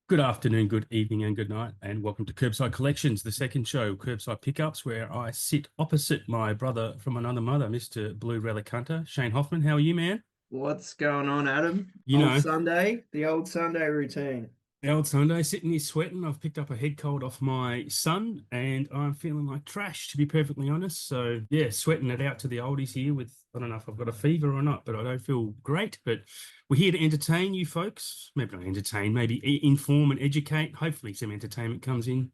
Good afternoon, good evening, and good night, and welcome to KerbSide Collections, the second show, KerbSide Pick-Ups, where I sit opposite my brother from another mother, Mr. Blue Relic Hunter, Shane Hoffmann. How are you, man? What's going on, Adam? You know, The old Sunday routine. the old Sunday, sitting here sweating. I've picked up a head cold off my son, and I'm feeling like trash, to be perfectly honest. So, yeah, sweating it out to the oldies here with, I don't know if I've got a fever or not, but I don't feel great. But we're here to entertain you folks. Maybe not entertain, maybe inform and educate. Hopefully, some entertainment comes in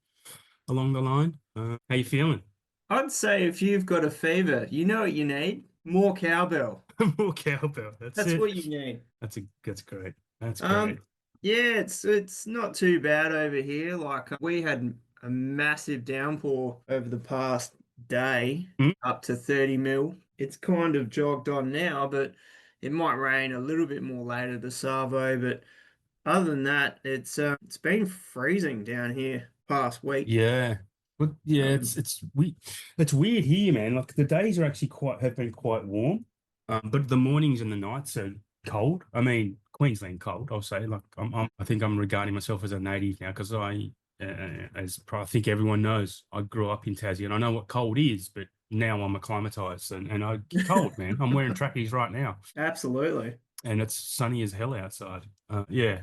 along the line. How you feeling? I'd say if you've got a fever, you know what you need? More cowbell. More cowbell. That's That's it. what you need. That's great. That's great. Um, yeah, it's not too bad over here. We had a massive downpour over the past day, Mm, up to 30 mil. It's kind of jogged on now, but it might rain a little bit more later this Savo. But other than that, it's been freezing down here past week. yeah. But yeah, Um, it's weird here, man. Like the days are actually quite have been quite warm, but the mornings and the nights are cold. I mean, Queensland cold, I'll say. Like I think I'm regarding myself as a native now because I think everyone knows, I grew up in Tassie and I know what cold is, but now I'm acclimatized and I get cold, man. I'm wearing trackies right now, Absolutely. and it's sunny as hell outside. Yeah.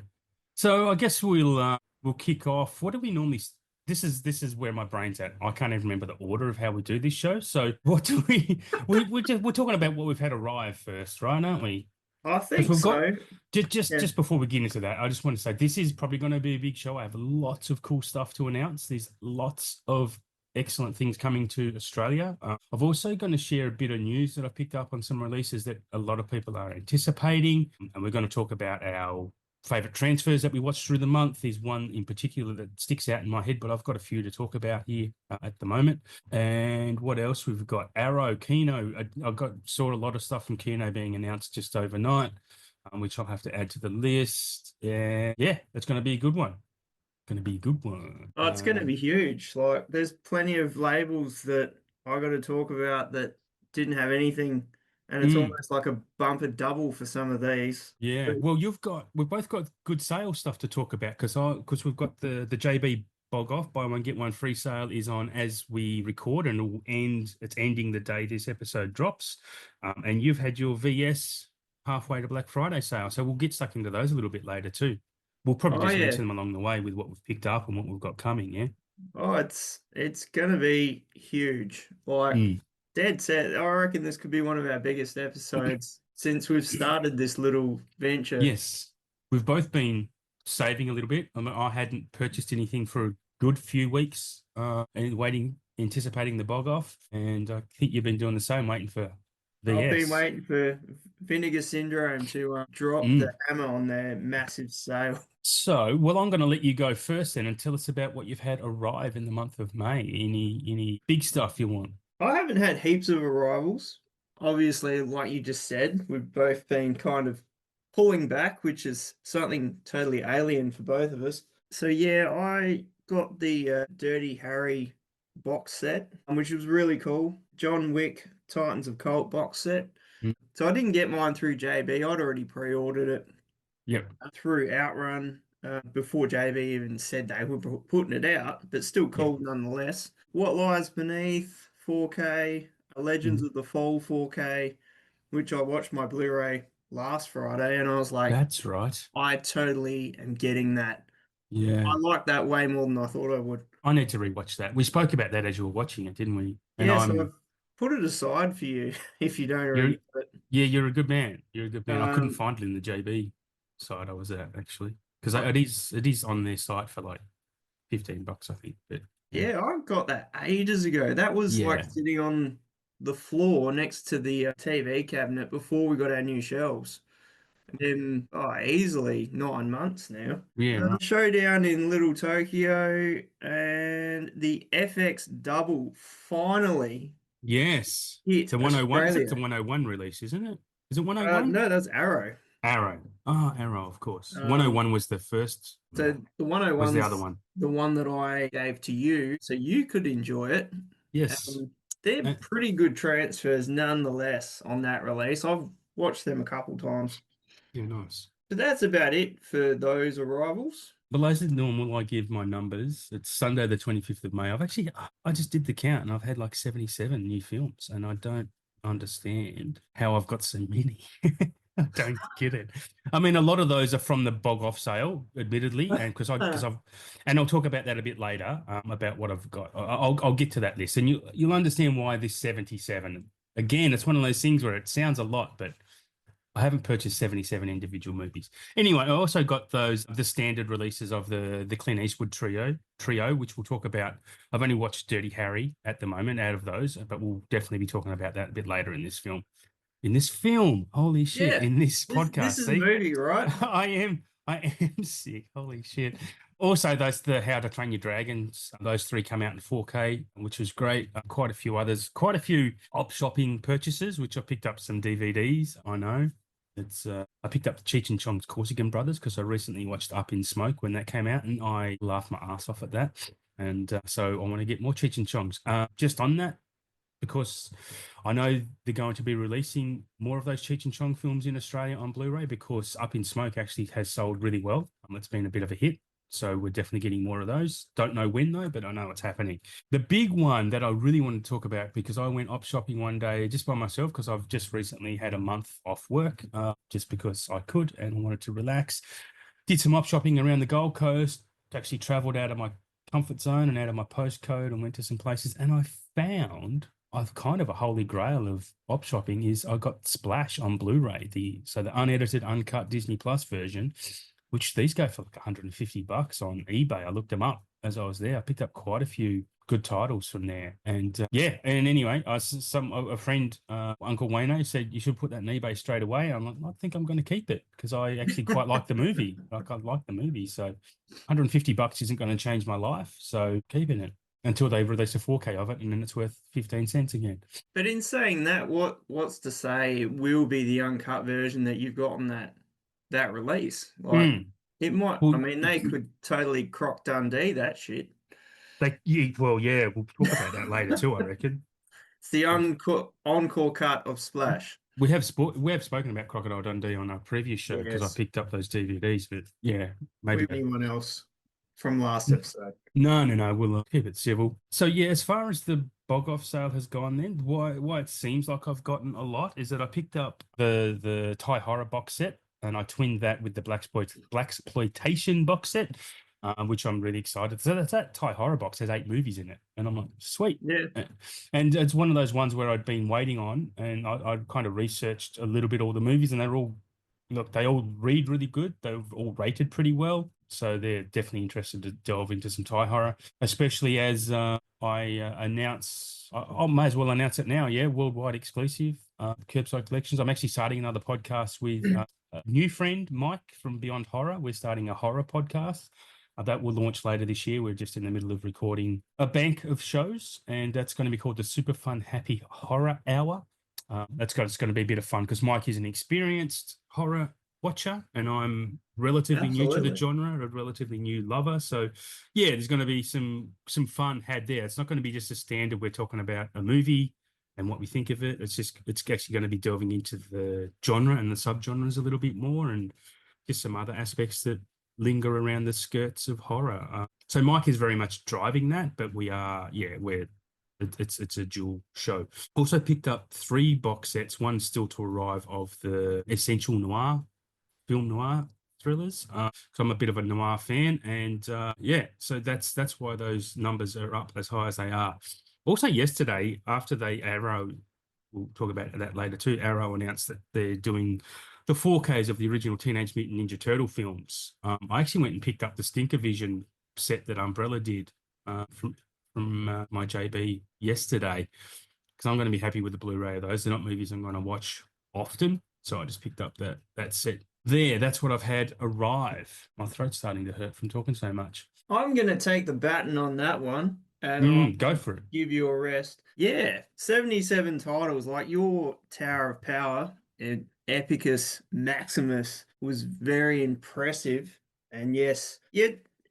So I guess we'll kick off. What do we normally? This is where my brain's at. I can't even remember the order of how we do this show. So what do we're talking about what we've had arrive first, right? Aren't we? I Because think we've got so. just just Yeah. just before we get into that, I just want to say this is probably going to be a big show. I have lots of cool stuff to announce. There's lots of excellent things coming to Australia. I've also going to share a bit of news that I picked up on some releases that a lot of people are anticipating, and we're going to talk about our favorite transfers that we watched through the month. There's one in particular that sticks out in my head, but I've got a few to talk about here at the moment. And what else? We've got Arrow, Kino. I saw a lot of stuff from Kino being announced just overnight, which I'll have to add to the list. Yeah, that's going to be a good one. Going to be a good one. Oh, it's going to be huge. Like, there's plenty of labels that I got to talk about that didn't have anything, and it's Mm, almost like a bumper double for some of these. yeah. Well, we've both got good sales stuff to talk about because we've got the JB bog off, buy one get one free sale is on as we record, and it's ending the day this episode drops. And you've had your VS halfway to Black Friday sale, so we'll get stuck into those a little bit later too. We'll probably Oh just yeah. mention them along the way with what we've picked up and what we've got coming. Yeah. Oh, it's going to be huge. Like, Mm. dead set. I reckon this could be one of our biggest episodes since we've started this little venture. Yes, we've both been saving a little bit. I mean, I hadn't purchased anything for a good few weeks, and anticipating the bog off, and I think you've been doing the same, waiting for I've been VS. waiting for Vinegar Syndrome to drop the Mm. hammer on their massive sale. So, well, I'm going to let you go first then and tell us about what you've had arrive in the month of May. Any big stuff you want? I haven't had heaps of arrivals. Obviously, like you just said, we've both been kind of pulling back, which is something totally alien for both of us. So yeah, I got the Dirty Harry box set, which was really cool. John Wick Titans of Colt box set. Mm. So I didn't get mine through JB. I'd already pre-ordered it Yep. through Outrun before JB even said they were putting it out, but still Yep. cool nonetheless. What Lies Beneath 4K, Legends Mm. of the Fall 4K, which I watched my Blu-ray last Friday, and I was like, That's right. I totally am getting that. I Yeah. like that way more than I thought I would. I need to rewatch that. We spoke about that as you were watching it, didn't we? And Yeah, so I'm I've put it aside for you if you don't you're already have it. Yeah, you're a good man. You're a good man. I couldn't Um, find it in the JB site I was at actually because I, it is on their site for like $15, I think. But yeah, yeah, I got that ages ago. That was like yeah, sitting on the floor next to the TV cabinet before we got our new shelves. And then, easily 9 months now. yeah, right. Showdown in Little Tokyo and the FX Double finally Yes, it's hit a 101. Is it the Australia. 101 release, isn't it? Is it 101? No, that's Arrow. Arrow. Oh, Arrow, of course. Um, 101 was the first. so the Was the other 101's one? the one that I gave to you so you could enjoy it. Yes. They're Uh, pretty good transfers nonetheless on that release. I've watched them a couple times. yeah, nice. But that's about it for those arrivals. Well, as is normal, I give my numbers. It's Sunday, the 25th of May. I just did the count and I've had like 77 new films, and I don't understand how I've got so many. I don't get it. I mean, a lot of those are from the bog off sale, admittedly, and and I'll talk about that a bit later, about what I've got. I'll get to that list, and you'll understand why this 77. Again, it's one of those things where it sounds a lot, but I haven't purchased 77 individual movies. Anyway, I also got the standard releases of the Clint Eastwood trio, which we'll talk about. I've only watched Dirty Harry at the moment out of those, but we'll definitely be talking about that a bit later in this film. In this film, holy shit, Yeah, in this this podcast, is a see, movie, right? I am sick. Holy shit. Also, the How to Train Your Dragons, those three come out in 4K, which was great. Quite a few others, quite a few op shopping purchases, which I picked up some DVDs. I know. I picked up Cheech and Chong's Corsican Brothers because I recently watched Up in Smoke when that came out, and I laughed my ass off at that. And so I want to get more Cheech and Chong's. Just on that, because I know they're going to be releasing more of those Cheech and Chong films in Australia on Blu-ray, because Up in Smoke actually has sold really well. It's been a bit of a hit. So we're definitely getting more of those. Don't know when though, but I know it's happening. The big one that I really want to talk about, because I went op shopping one day just by myself, because I've just recently had a month off work, just because I could and I wanted to relax. Did some op shopping around the Gold Coast, actually traveled out of my comfort zone and out of my postcode and went to some places. And I found I've kind of a holy grail of op shopping is I got Splash on Blu-ray, the unedited, uncut Disney Plus version, which these go for like $150 on eBay. I looked them up as I was there. I picked up quite a few good titles from there. And yeah, and anyway, a friend, Uncle Wayne, said you should put that on eBay straight away. I'm like, I think I'm going to keep it because I actually quite like the movie. Like I like the movie, so $150 isn't going to change my life. So keeping it until they release a 4K of it, and then it's worth 15 cents again. But in saying that, what's to say it will be the uncut version that you've got on that release? Like Mm. it might. I Well, mean, they could totally croc Dundee that shit. yeah, we'll talk about that later too, I reckon. It's the encore cut of Splash. We have spoken about Crocodile Dundee on our previous show because I Yes. picked up those DVDs, but yeah, maybe Anyone else from last episode? no, we'll keep it civil. So yeah, as far as the bog off sale has gone, then why it seems like I've gotten a lot is that I picked up the Thai horror box set, and I twinned that with the Blaxploitation box set, which I'm really excited. So that Thai horror box has 8 movies in it, and I'm like, sweet. Yeah. And it's one of those ones where I'd been waiting on, and I kind of researched a little bit all the movies, and they all read really good. They're all rated pretty well. So they're definitely interested to delve into some Thai horror, especially as I may as well announce it now. Yeah, worldwide exclusive, KerbSide Collections. I'm actually starting another podcast with a new friend, Mike from Beyond Horror. We're starting a horror podcast. That will launch later this year. We're just in the middle of recording a bank of shows, and that's going to be called the Super Fun Happy Horror Hour. It's going to be a bit of fun because Mike is an experienced horror watcher, and I'm relatively new to the genre, a relatively new lover. So yeah, there's going to be some fun had there. It's not going to be just a standard. We're talking about a movie and what we think of it. It's actually going to be delving into the genre and the subgenres a little bit more, and just some other aspects that linger around the skirts of horror. So Mike is very much driving that, but it's a dual show. Also picked up 3 box sets, one still to arrive, of the Essential Noir film noir thrillers. So I'm a bit of a noir fan, and so that's why those numbers are up as high as they are. Also yesterday, after Arrow, we'll talk about that later too, Arrow announced that they're doing the 4Ks of the original Teenage Mutant Ninja Turtle films. I actually went and picked up the Stinker Vision set that Umbrella did from my JB yesterday, because I'm going to be happy with the Blu-ray of those. They're not movies I'm going to watch often, so I just picked up that set there. That's what I've had arrive. My throat's starting to hurt from talking so much. I'm going to take the baton on that one and Go for it. give you a rest. Yeah, 77 titles. Like your Tower of Power, Epicus Maximus was very impressive. And yes,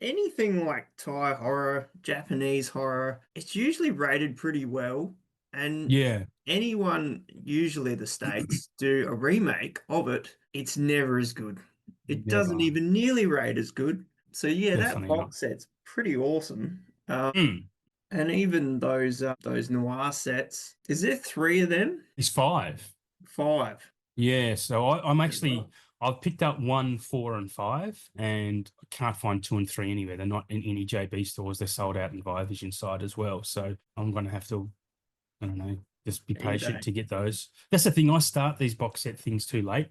anything like Thai horror, Japanese horror, it's usually rated pretty well. And Yeah, anyone, usually the States, do a remake of it, it's never as good. It doesn't never. even nearly rate as good. So yeah, that Definitely not. box set's pretty awesome. Mm, And even those noir sets. Is there three of them? it's five. Five. Yeah, so I'm Yeah, right. actually I've picked up one, four, and five, and I can't find two and three anywhere. They're not in any JB stores. They're sold out in Vision side as well. So I'm gonna have to, I don't know, just be patient eBay. to get those. That's the thing. I start these box set things too late.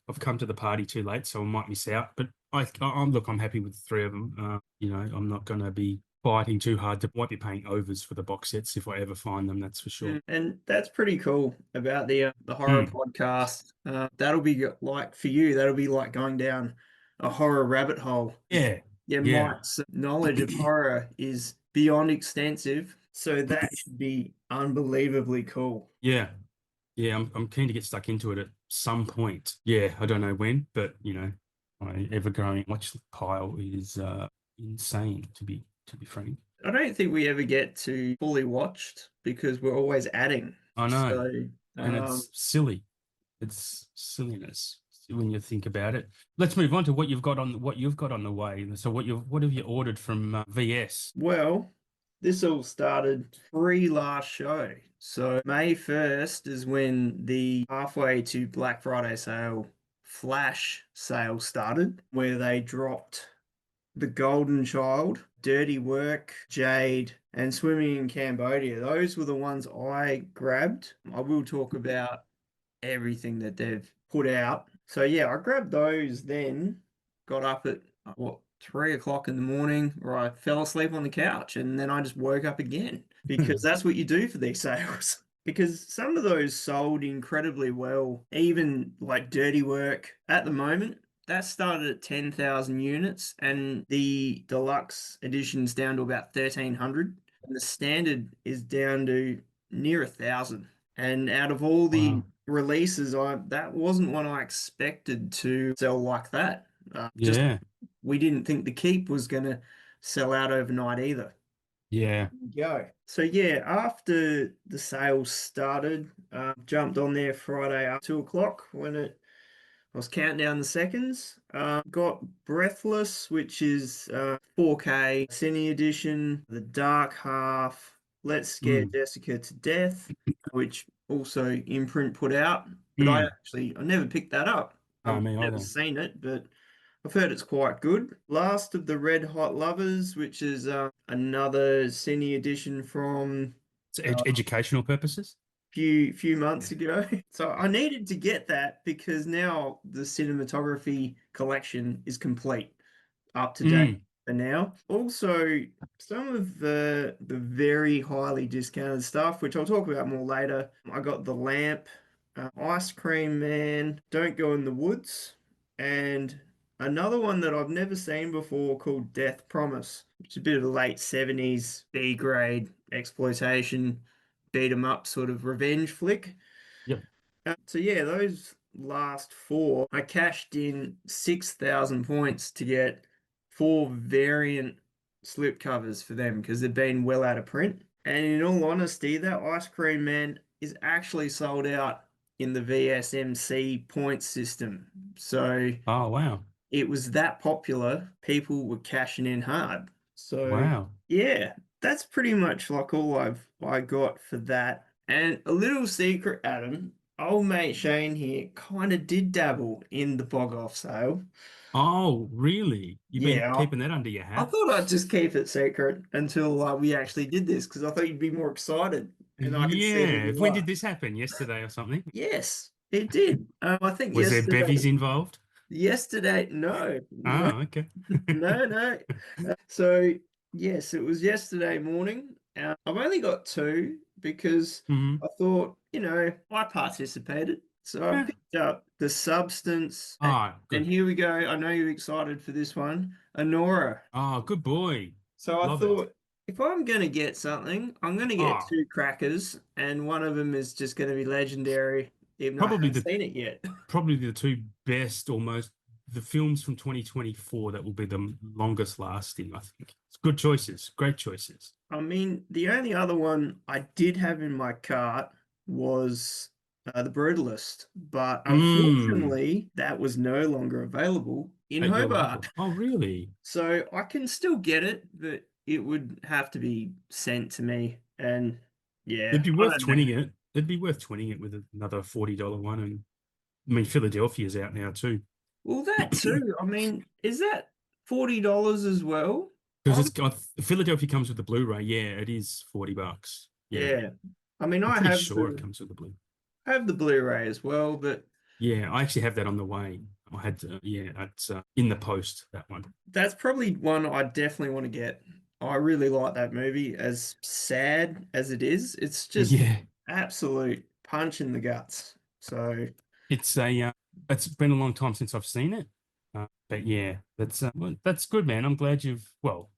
I've come to the party too late, so I might miss out. But I'm look, I'm happy with the three of them. I'm not gonna be fighting too hard. To won't be paying overs for the box sets if I ever find them. That's for sure. And that's pretty cool about the horror Mm, podcast. That'll be like for you. That'll be like going down a horror rabbit hole. yeah, Yeah, yeah. Mike's knowledge of horror is beyond extensive, so that should be unbelievably cool. Yeah, yeah, I'm keen to get stuck into it at some point. Yeah, I don't know when, but my ever-growing watch pile is insane to be frank. I don't think we ever get to fully watched because we're always adding. I know, So, and um, it's silly. It's silliness when you think about it. Let's move on to what you've got on the way. So what have you ordered from VS? well, this all started pre last show. So May 1st is when the halfway to Black Friday sale flash sale started, where they dropped the Golden Child, Dirty Work, Jade, and Swimming in Cambodia. Those were the ones I grabbed. I will talk about everything that they've put out. So yeah, I grabbed those then, got up at what 3 o'clock in the morning, where I fell asleep on the couch, and then I just woke up again because that's what you do for these sales. Because some of those sold incredibly well, even like Dirty Work at the moment. That started at 10,000 units, and the deluxe edition's down to about 1,300, and the standard is down to near 1,000. And out of all the Wow. releases, I that wasn't one I expected to sell like that. Just Yeah, we didn't think the keep was going to sell out overnight either. yeah. Go. So yeah, after the sales started, jumped on there Friday at 2 o'clock when I was counting down the seconds. Got Breathless, which is 4K Cine Edition, The Dark Half, Let's Scare Mm, Jessica to Death, which also Imprint put out. But mm. I never picked that up. No, I've me never either. seen it, but I've heard it's quite good. Last of the Red Hot Lovers, which is another Cine Edition from It's educational purposes. few months ago. So I needed to get that because now the cinematography collection is complete, up to date Mm. for now. Also, some of the very highly discounted stuff, which I'll talk about more later. I got the lamp, Ice Cream Man, Don't Go in the Woods, and another one that I've never seen before called Death Promise, which is a bit of a late 70s B grade exploitation beat 'em up sort of revenge flick. Yep. So yeah, those last four, I cashed in 6,000 points to get four variant slip covers for them because they've been well out of print. And in all honesty, that Ice Cream Man is actually sold out in the VSMC point system. So Oh, wow. it was that popular, people were cashing in hard. So Wow. yeah, that's pretty much like all I got for that. And a little secret, Adam, old mate Shane here kind of did dabble in the bog off sale. Oh, really? You've been Yeah, keeping that under your I hat? thought I'd just keep it secret until we actually did this because I thought you'd be more excited and I could see that Yeah. you When are. did this happen? Yesterday or something? Yes, it did. I think Was there bevies yesterday. involved? Yesterday, no, no, Oh, okay. no, no. So yes, it was yesterday morning. I've only got two because Hmm. I thought, I participated. So I Yeah. picked up the Substance, Oh, and good. here we go. I know you're excited for this one, Honora. Oh, good boy. So I Love it. thought, if I'm going to get something, I'm going to get Oh, two crackers, and one of them is just going to be legendary, even though I probably haven't the seen it yet. probably the two best almost the films from 2024 that will be the longest lasting, I think. It's good choices. Great choices. I mean, the only other one I did have in my cart was The Brutalist, but Mm. unfortunately, that was no longer available in at your Hobart. local. Oh, really? So I can still get it, but it would have to be sent to me. And It'd yeah, be I worth don't know. twinning it. It'd be worth twinning it with another $40 one. And I mean, Philadelphia's out now too. Well, that too. I mean, is that $40 as well? Because I'm it's got Philadelphia comes with the Blu-ray. Yeah, it is $40. Yeah. yeah. I mean, I'm pretty sure it comes with the Blu. I have the Blu-ray as well, but Yeah, I actually have that on the way. I had to, yeah, it's in the post, that one. that's probably one I definitely want to get. I really like that movie, as sad as it is. It's just Yeah, absolute punch in the guts. So it's it's been a long time since I've seen it. But yeah, well, that's good, man. I'm glad well,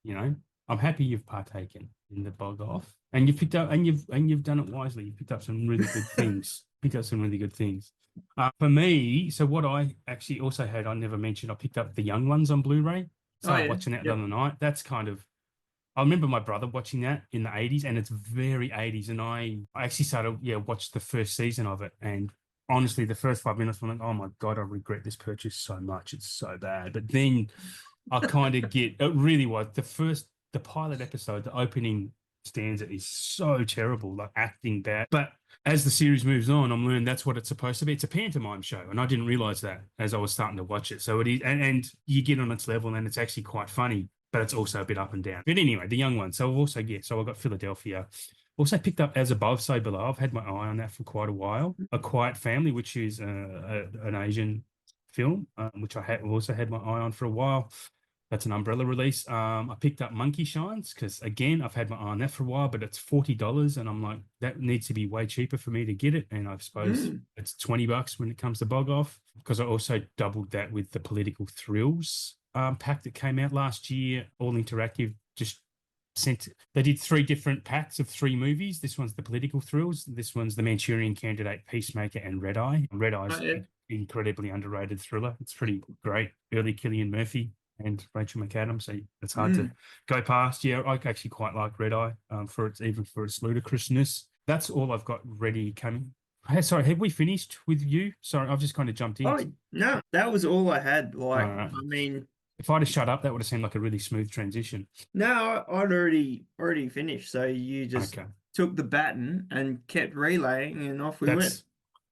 you know, I'm happy you've partaken in the bog off and you've picked up and you've done it wisely. You picked up some really good things. Picked up some really good things. For me, so what I actually also had, I never mentioned, I picked up The Young Ones on Blu-ray. oh Started yeah, watching that the yep. other night. That's kind of, I remember my brother watching that in the 80s, and it's very 80s. And I actually started, watched the first season of it. And honestly, the first 5 minutes, I'm like, oh my God, I regret this purchase so much. It's so bad. But then I kind of it really was the pilot episode, the opening stanza is so terrible, like acting bad. But as the series moves on, I'm learning that's what it's supposed to be. It's a pantomime show, and I didn't realize that as I was starting to watch it. So it is, and you get on its level, and it's actually quite funny, but it's also a bit up and down. But anyway, The Young One. So I've also so I got Philadelphia. Also picked up As Above, So Below. I've had my eye on that for quite a while. A Quiet Family, which is an Asian film, which I also had my eye on for a while. That's an umbrella release. I picked up Monkey Shines because, again, I've had my eye on that for a while, but it's $40, and I'm like, that needs to be way cheaper for me to get it. And I suppose it's $20 when it comes to bog off, because I also doubled that with the Political Thrills pack that came out last year. All Interactive just they did 3 different packs of 3 movies. This one's the Political Thrills. This one's the Manchurian Candidate, Peacemaker, and Red Eye. Red Eye's Oh, yeah. incredibly underrated thriller. It's pretty great. Early Cillian Murphy and Rachel McAdams, so it's hard to go past. Yeah, I actually quite like Red Eye for its ludicrousness. That's all I've got ready coming. Hey, sorry, have we finished with you? Sorry, I've just kind of jumped in. Oh no, that was all I had. Like, All right. I mean, If I'd have shut up, that would have seemed like a really smooth transition. no, I'd already finished. So you just Okay. took the baton and kept relaying, and off we went.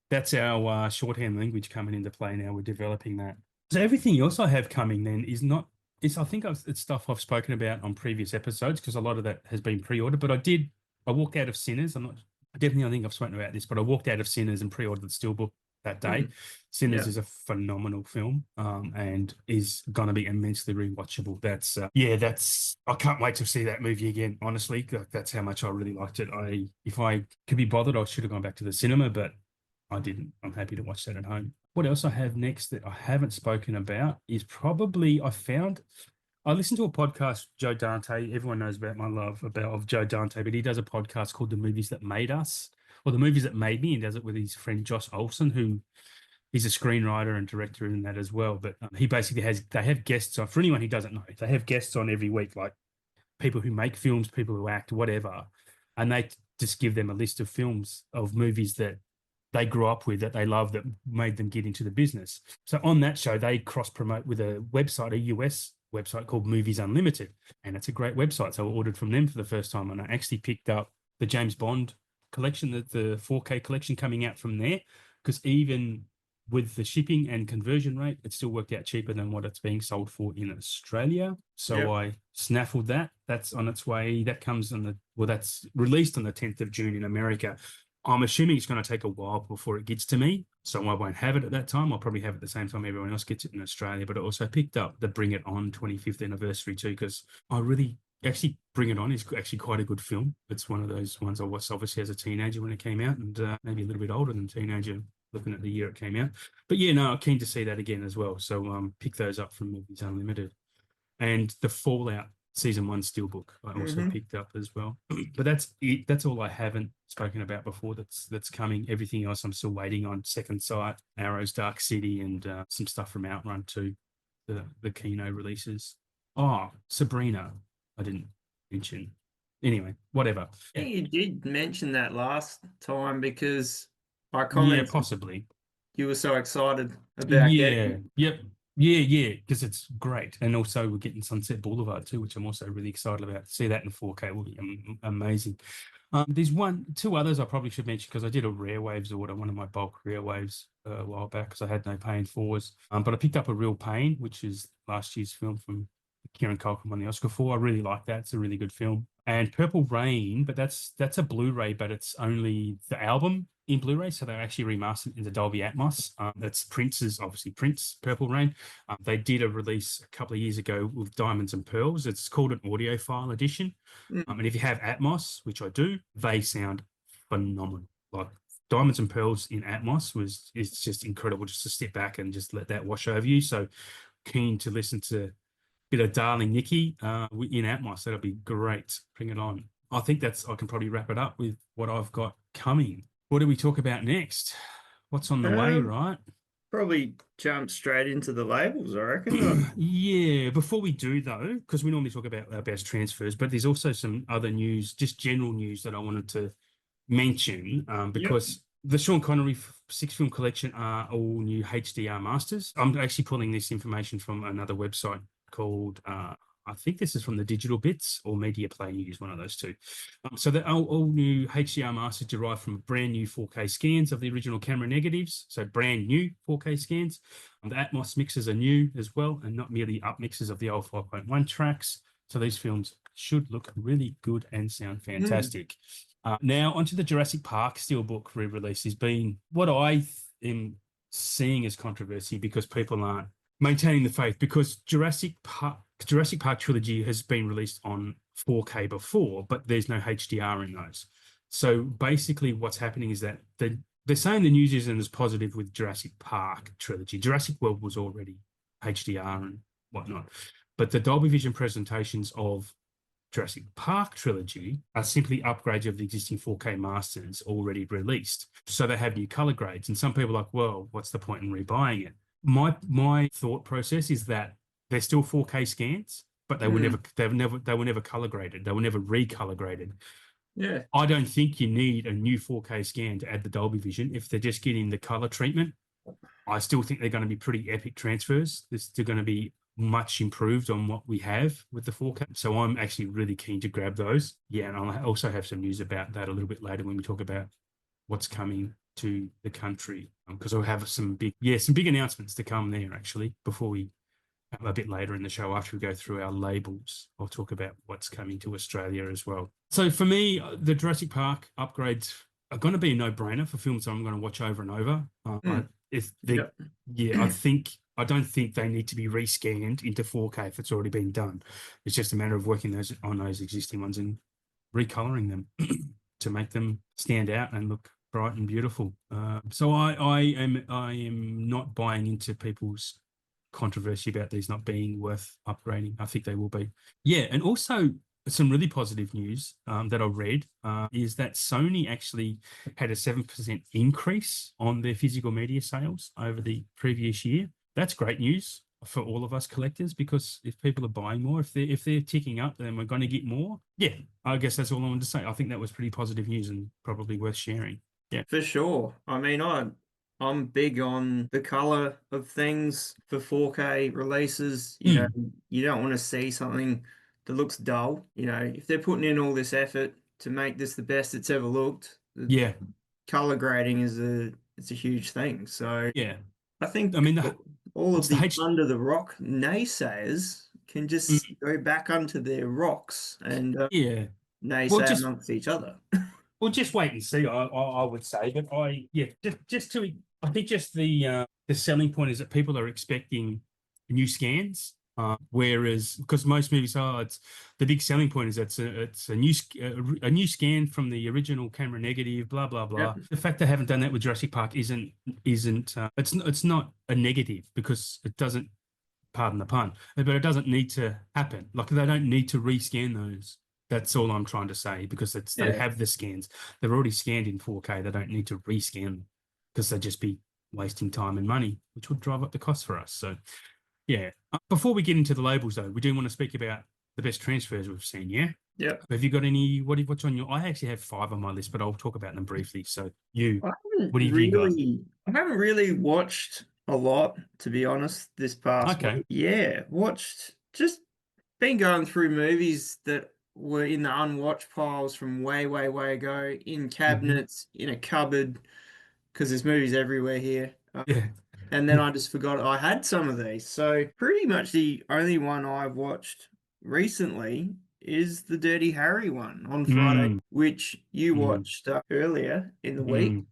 That's our shorthand language coming into play now. We're developing that. So everything else I have coming then is not. I think it's stuff I've spoken about on previous episodes, because a lot of that has been pre-ordered. But I walked out of Sinners. I think I've spoken about this, but I walked out of Sinners and pre-ordered the Steelbook that day. Sinners is a phenomenal film, and is going to be immensely rewatchable. I can't wait to see that movie again. Honestly, that's how much I really liked it. If I could be bothered, I should have gone back to the cinema, but I didn't. I'm happy to watch that at home. What else I have next that I haven't spoken about is probably I listened to a podcast, Joe Dante. Everyone knows about my love of Joe Dante, but he does a podcast called The Movies That Made Us, or The Movies That Made Me, and does it with his friend Josh Olson, who he's a screenwriter and director in that as well. But he basically they have guests on, for anyone who doesn't know, they have guests on every week, like people who make films, people who act, whatever. And they just give them a list of films, of movies that they grew up with, that they love, that made them get into the business. So on that show, they cross-promote with a US website called Movies Unlimited. And it's a great website. So I ordered from them for the first time. And I actually picked up the James Bond collection, the 4K collection coming out from there, because even with the shipping and conversion rate, it still worked out cheaper than what it's being sold for in Australia. So I snaffled that. That's on its way. That comes that's released on the 10th of June in America. I'm assuming it's going to take a while before it gets to me, so I won't have it at that time. I'll probably have it at the same time everyone else gets it in Australia. But I also picked up the Bring It On 25th anniversary too, because actually Bring It On is actually quite a good film. It's one of those ones I watched obviously as a teenager when it came out, and maybe a little bit older than teenager looking at the year it came out. But yeah, no, I'm keen to see that again as well. So pick those up from Movies Unlimited. And the Fallout Season 1 Steelbook I also picked up as well. But that's it. That's all I haven't spoken about before that's coming. Everything else I'm still waiting on. Second Sight, Arrow's Dark City, and some stuff from Outrun too, the Kino releases. Oh, Sabrina, I didn't mention. Anyway, whatever. I think you did mention that last time, because I Yeah, commented possibly. you were so excited about getting Yeah, it. yep. Yeah, because it's great. And also we're getting Sunset Boulevard too, which I'm also really excited about. See that in 4K will be amazing. There's two others I probably should mention because I did a Rare Waves order, one of my bulk Rare Waves a while back because I had no Pain 4s. But I picked up a Real Pain, which is last year's film from Kieran Culkin won the Oscar for. I really like that. It's a really good film. And Purple Rain, but that's a Blu-ray, but it's only the album in Blu-ray, so they're actually remastered into Dolby Atmos. That's Prince's, obviously Prince, Purple Rain. They did a release a couple of years ago with Diamonds and Pearls. It's called an audiophile edition. Mm. And if you have Atmos, which I do, they sound phenomenal. Like Diamonds and Pearls in Atmos is just incredible just to step back and just let that wash over you. So keen to listen to a bit of Darling Nikki in Atmos. That'll be great. Bring it on. I think I can probably wrap it up with what I've got coming. What do we talk about next? What's on the way, right? Probably jump straight into the labels, I reckon. Yeah, before we do though, because we normally talk about our best transfers, but there's also some other news, just general news that I wanted to mention because the Sean Connery 6-film collection are all new HDR masters. I'm actually pulling this information from another website called I think this is from the Digital Bits or Media Play News, one of those two. So they're all new HDR masters derived from brand new 4K scans of the original camera negatives. So brand new 4K scans. The Atmos mixes are new as well, and not merely up mixes of the old 5.1 tracks. So these films should look really good and sound fantastic. Now onto the Jurassic Park Steelbook re-release has been what I am seeing as controversy because people aren't maintaining the faith, because Jurassic Park trilogy has been released on 4K before, but there's no HDR in those. So basically what's happening is that they're saying the news isn't as positive with Jurassic Park trilogy. Jurassic World was already HDR and whatnot, but the Dolby Vision presentations of Jurassic Park trilogy are simply upgrades of the existing 4K masters already released. So they have new color grades, and some people are like, well, what's the point in rebuying it? My thought process is that they're still 4K scans, but they were never color graded. They were never recolor graded. Yeah. I don't think you need a new 4K scan to add the Dolby Vision if they're just getting the color treatment. I still think they're going to be pretty epic transfers. They're going to be much improved on what we have with the 4K. So I'm actually really keen to grab those. Yeah, and I'll also have some news about that a little bit later when we talk about what's coming to the country, because I'll have some big announcements to come there actually before we a bit later in the show after we go through our labels. I'll talk about what's coming to Australia as well. So for me, the Jurassic Park upgrades are going to be a no-brainer for films that I'm going to watch over and over. I don't think they need to be rescanned into 4K if it's already been done. It's just a matter of working on those existing ones and recoloring them to make them stand out and look bright and beautiful. So I am not buying into people's controversy about these not being worth upgrading. I think they will be. Yeah, and also some really positive news that I read is that Sony actually had a 7% increase on their physical media sales over the previous year. That's great news for all of us collectors, because if people are buying more, if they're ticking up, then we're going to get more. Yeah, I guess that's all I wanted to say. I think that was pretty positive news and probably worth sharing. Yeah, for sure. I mean, I'm big on the color of things for 4K releases. You know, you don't want to see something that looks dull. You know, if they're putting in all this effort to make this the best it's ever looked, yeah, color grading it's a huge thing. So yeah, I think all of the under the rock naysayers can just go back onto their rocks and naysay amongst each other. Well, just wait and see. I would say, but I think just the selling point is that people are expecting new scans, whereas because most movies are, it's the big selling point is that it's a new scan from the original camera negative, blah blah blah. Yep. The fact they haven't done that with Jurassic Park isn't it's not a negative, because it doesn't, pardon the pun, but it doesn't need to happen. Like they don't need to rescan those. That's all I'm trying to say, because they have the scans. They're already scanned in 4K. They don't need to rescan them, because they'd just be wasting time and money, which would drive up the cost for us. So, yeah. Before we get into the labels, though, we do want to speak about the best transfers we've seen, yeah? Yeah. Have you got any, what's on your, I actually have 5 on my list, but I'll talk about them briefly. So I haven't really watched a lot, to be honest, this past Okay. week. Yeah, watched just been going through movies that were in the unwatched piles from way, way, way ago, in Hmm. cabinets, in a cupboard, because there's movies everywhere here. Yeah. And then I just forgot I had some of these. So pretty much the only one I've watched recently is the Dirty Harry one on Friday, Mm, which you mm, watched earlier in the week mm.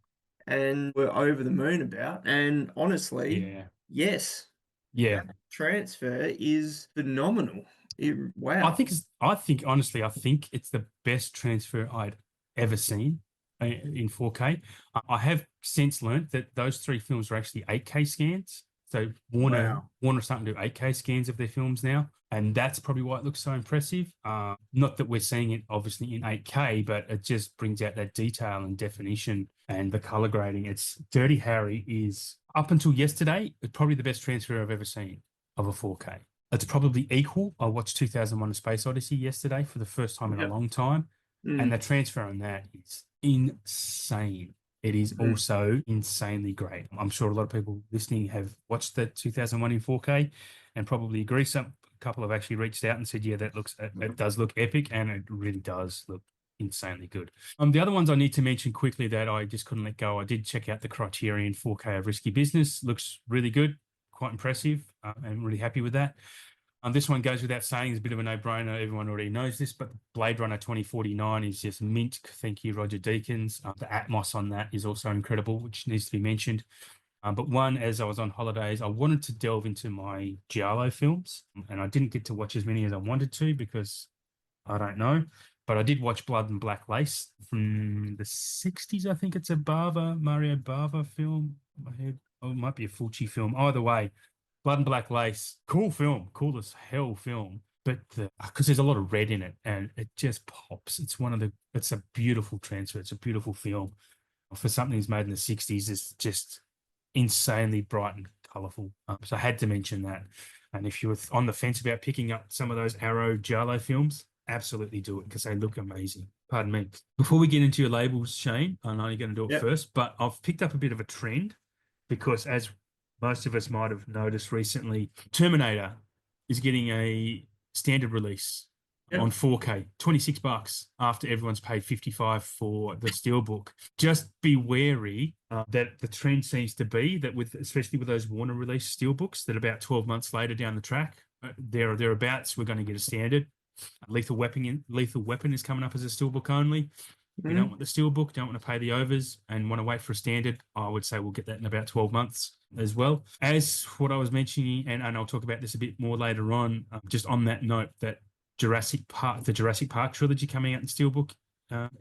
and were over the moon about. And honestly, Yeah. yes, Yeah. that transfer is phenomenal. I Wow. think I think honestly, I think it's the best transfer I'd ever seen in 4K. I have since learnt that those three films are actually 8K scans. So Wow. Warner starting to do 8K scans of their films now, and that's probably why it looks so impressive. Not that we're seeing it obviously in 8K, but it just brings out that detail and definition and the color grading. It's Dirty Harry is up until yesterday probably the best transfer I've ever seen of a 4K. It's probably equal. I watched 2001: A Space Odyssey yesterday for the first time in a Yep. long time, and Mm, the transfer on that is insane. It is mm. also insanely great. I'm sure a lot of people listening have watched the 2001 in 4K and probably agree. A couple have actually reached out and said, "Yeah, it does look epic, and it really does look insanely good." The other ones I need to mention quickly that I just couldn't let go. I did check out the Criterion 4K of Risky Business. Looks really good, quite impressive. I'm really happy with that. This one goes without saying, it's a bit of a no-brainer. Everyone already knows this, but Blade Runner 2049 is just mint. Thank you, Roger Deakins. The Atmos on that is also incredible, which needs to be mentioned. But one, as I was on holidays, I wanted to delve into my Giallo films, and I didn't get to watch as many as I wanted to because I don't know. But I did watch Blood and Black Lace from the 60s. I think it's a Mario Bava film. My head, oh, it might be a Fulci film. Either way, Blood and Black Lace, cool film, cool as hell film. But because there's a lot of red in it and it just pops. It's a beautiful transfer. It's a beautiful film for something that's made in the 60s. It's just insanely bright and colorful. So I had to mention that. And if you were on the fence about picking up some of those Arrow Giallo films, absolutely do it because they look amazing. Pardon me. Before we get into your labels, Shane, I know you're going to do it Yep. first, but I've picked up a bit of a trend because as most of us might have noticed recently, Terminator is getting a standard release Yep. on 4K, $26 after everyone's paid 55 for the steelbook. Just be wary that the trend seems to be that especially with those Warner release steelbooks, that about 12 months later down the track, there or thereabouts, we're going to get a standard. Lethal Weapon is coming up as a steelbook only. If you don't Mm, want the steelbook, don't want to pay the overs, and want to wait for a standard, I would say we'll get that in about 12 months as well. As what I was mentioning, and I'll talk about this a bit more later on, just on that note, that the Jurassic Park trilogy coming out in steelbook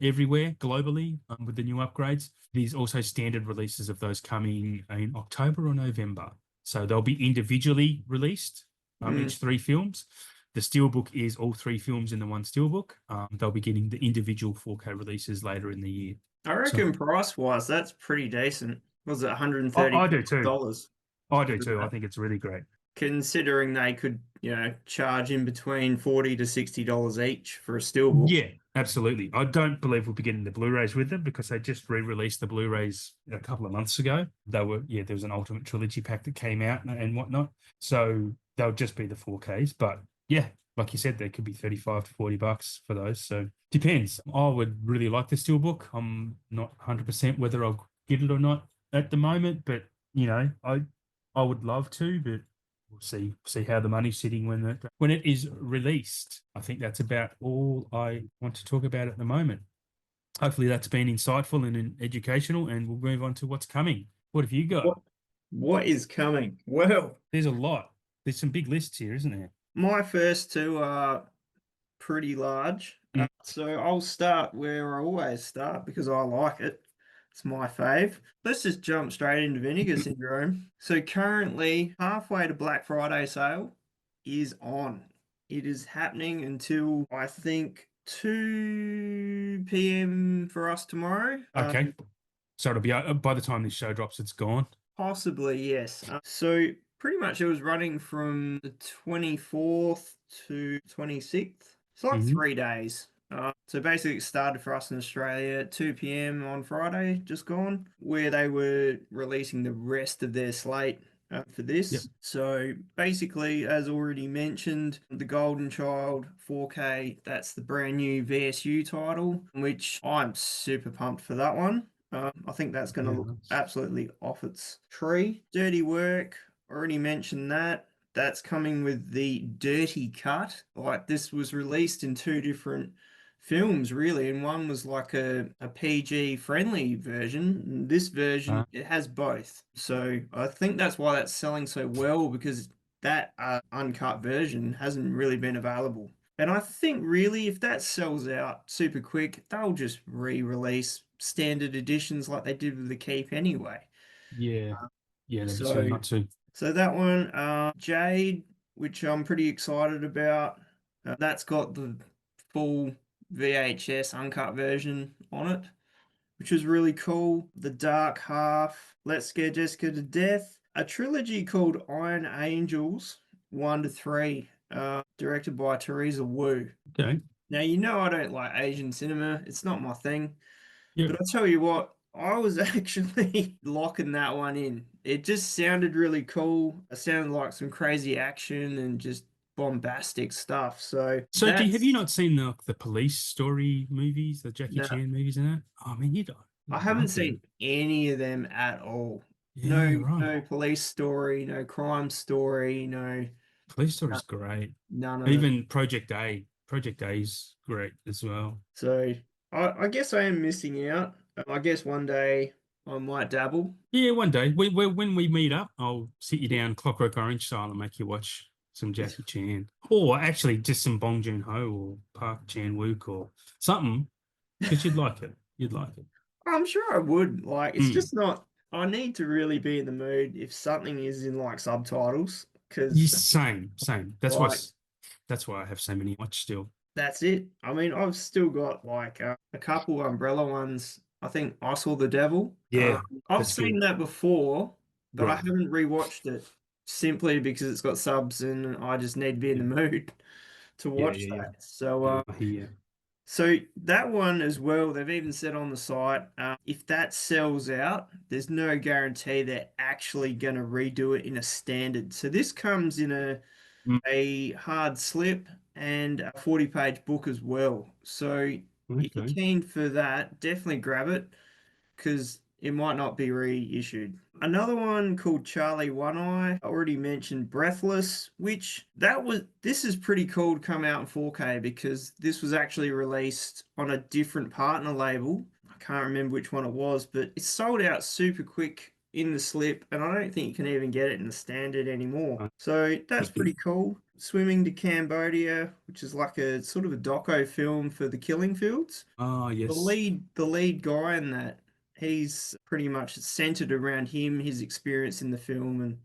everywhere globally with the new upgrades. There's also standard releases of those coming in October or November. So they'll be individually released, mm. each three films. The steelbook is all three films in the one steelbook. They'll be getting the individual 4K releases later in the year. I So reckon price-wise, that's pretty decent. Was it I do too. $130 I do for too. I that? think it's really great. Considering they could, charge in between $40 to $60 each for a steelbook. Yeah, absolutely. I don't believe we'll be getting the Blu-rays with them because they just re-released the Blu-rays a couple of months ago. There was an Ultimate Trilogy pack that came out and whatnot. So they'll just be the 4Ks. But yeah, like you said, they could be 35 to $40 for those. So depends. I would really like the Steelbook. I'm not 100% whether I'll get it or not at the moment, but I would love to, but we'll see how the money's sitting when it is released. I think that's about all I want to talk about at the moment. Hopefully that's been insightful and educational, and we'll move on to what's coming. What have you got? What what is coming? Well, There's a lot. There's some big lists here, isn't there? my first two are pretty large. Mm. So I'll start where I always start because I like it. It's my fave. Let's just jump straight into Vinegar Syndrome. So currently, halfway to Black Friday sale is on. It is happening until I think 2 p.m. for us tomorrow. Okay. So it'll be by the time this show drops, it's gone. Possibly, yes. So pretty much it was running from the 24th to 26th. It's like Hmm. 3 days. So basically, it started for us in Australia at 2 p.m. on Friday, just gone, where they were releasing the rest of their slate for Yep. this. So basically, as already mentioned, The Golden Child 4K, that's the brand new VSU title, which I'm super pumped for that one. I think that's going to Yeah, look nice. absolutely off its tree. Dirty Work, already mentioned that. That's coming with the dirty cut. Like, this was released in two different films, really, and one was like a PG friendly version. And this version, it has both. So I think that's why that's selling so well, because that uncut version hasn't really been available. And I think really if that sells out super quick, they'll just re-release standard editions like they did with the Keep anyway. Yeah. Yeah, that'd be silly So not to. so that one, Jade, which I'm pretty excited about, that's got the full VHS uncut version on it, which is really cool. The Dark Half, Let's Scare Jessica to Death, a trilogy called Iron Angels 1 to 3, directed by Teresa Wu. Okay. Now, you know I don't like Asian cinema, it's not my thing. Yeah. But I'll tell you what, I was actually locking that one in. It just sounded really cool. It sounded like some crazy action and just bombastic stuff. So So have you that's not seen the police story movies, the Jackie no, Chan movies and that? Oh man, I you'd haven't love them. seen any of them at all. No, Yeah, right. no police story, no crime story, no, Police Story's great. none of it. Even Project A. Project A's great as well. So I guess I am missing out. I guess one day I might dabble. Yeah, one day when we meet up, I'll sit you down Clockwork Orange style and make you watch some Jackie Chan, or actually just some Bong Joon-ho or Park Chan-wook or something, because you'd like it. You'd like it. I'm sure I would. Like, it's Mm. just not. I need to really be in the mood if something is in like subtitles, because Same. like That's why I have so many watch still. that's it. I mean, I've still got like a couple umbrella ones. I think I Saw the Devil. Yeah, I've that's seen good. that before, but I Right. haven't rewatched it simply because it's got subs and I just need to be in the Yeah. mood to Yeah, watch yeah, yeah. that. So, Yeah, I hear you. so that one as well, they've even said on the site, if that sells out, there's no guarantee they're actually going to redo it in a standard. So this comes in Mm, a hard slip and a 40-page book as well. So if you're okay. keen for that, definitely grab it because it might not be reissued. Another one called Charlie One Eye, I already mentioned Breathless, which this is pretty cool to come out in 4K because this was actually released on a different partner label. I can't remember which one it was, but it sold out super quick in the slip, and I don't think you can even get it in the standard anymore. Uh, So that's pretty cool. Swimming to Cambodia, which is like a sort of a doco film for the killing fields. Oh, The yes. lead guy in that, he's pretty much centered around him, his experience in the film and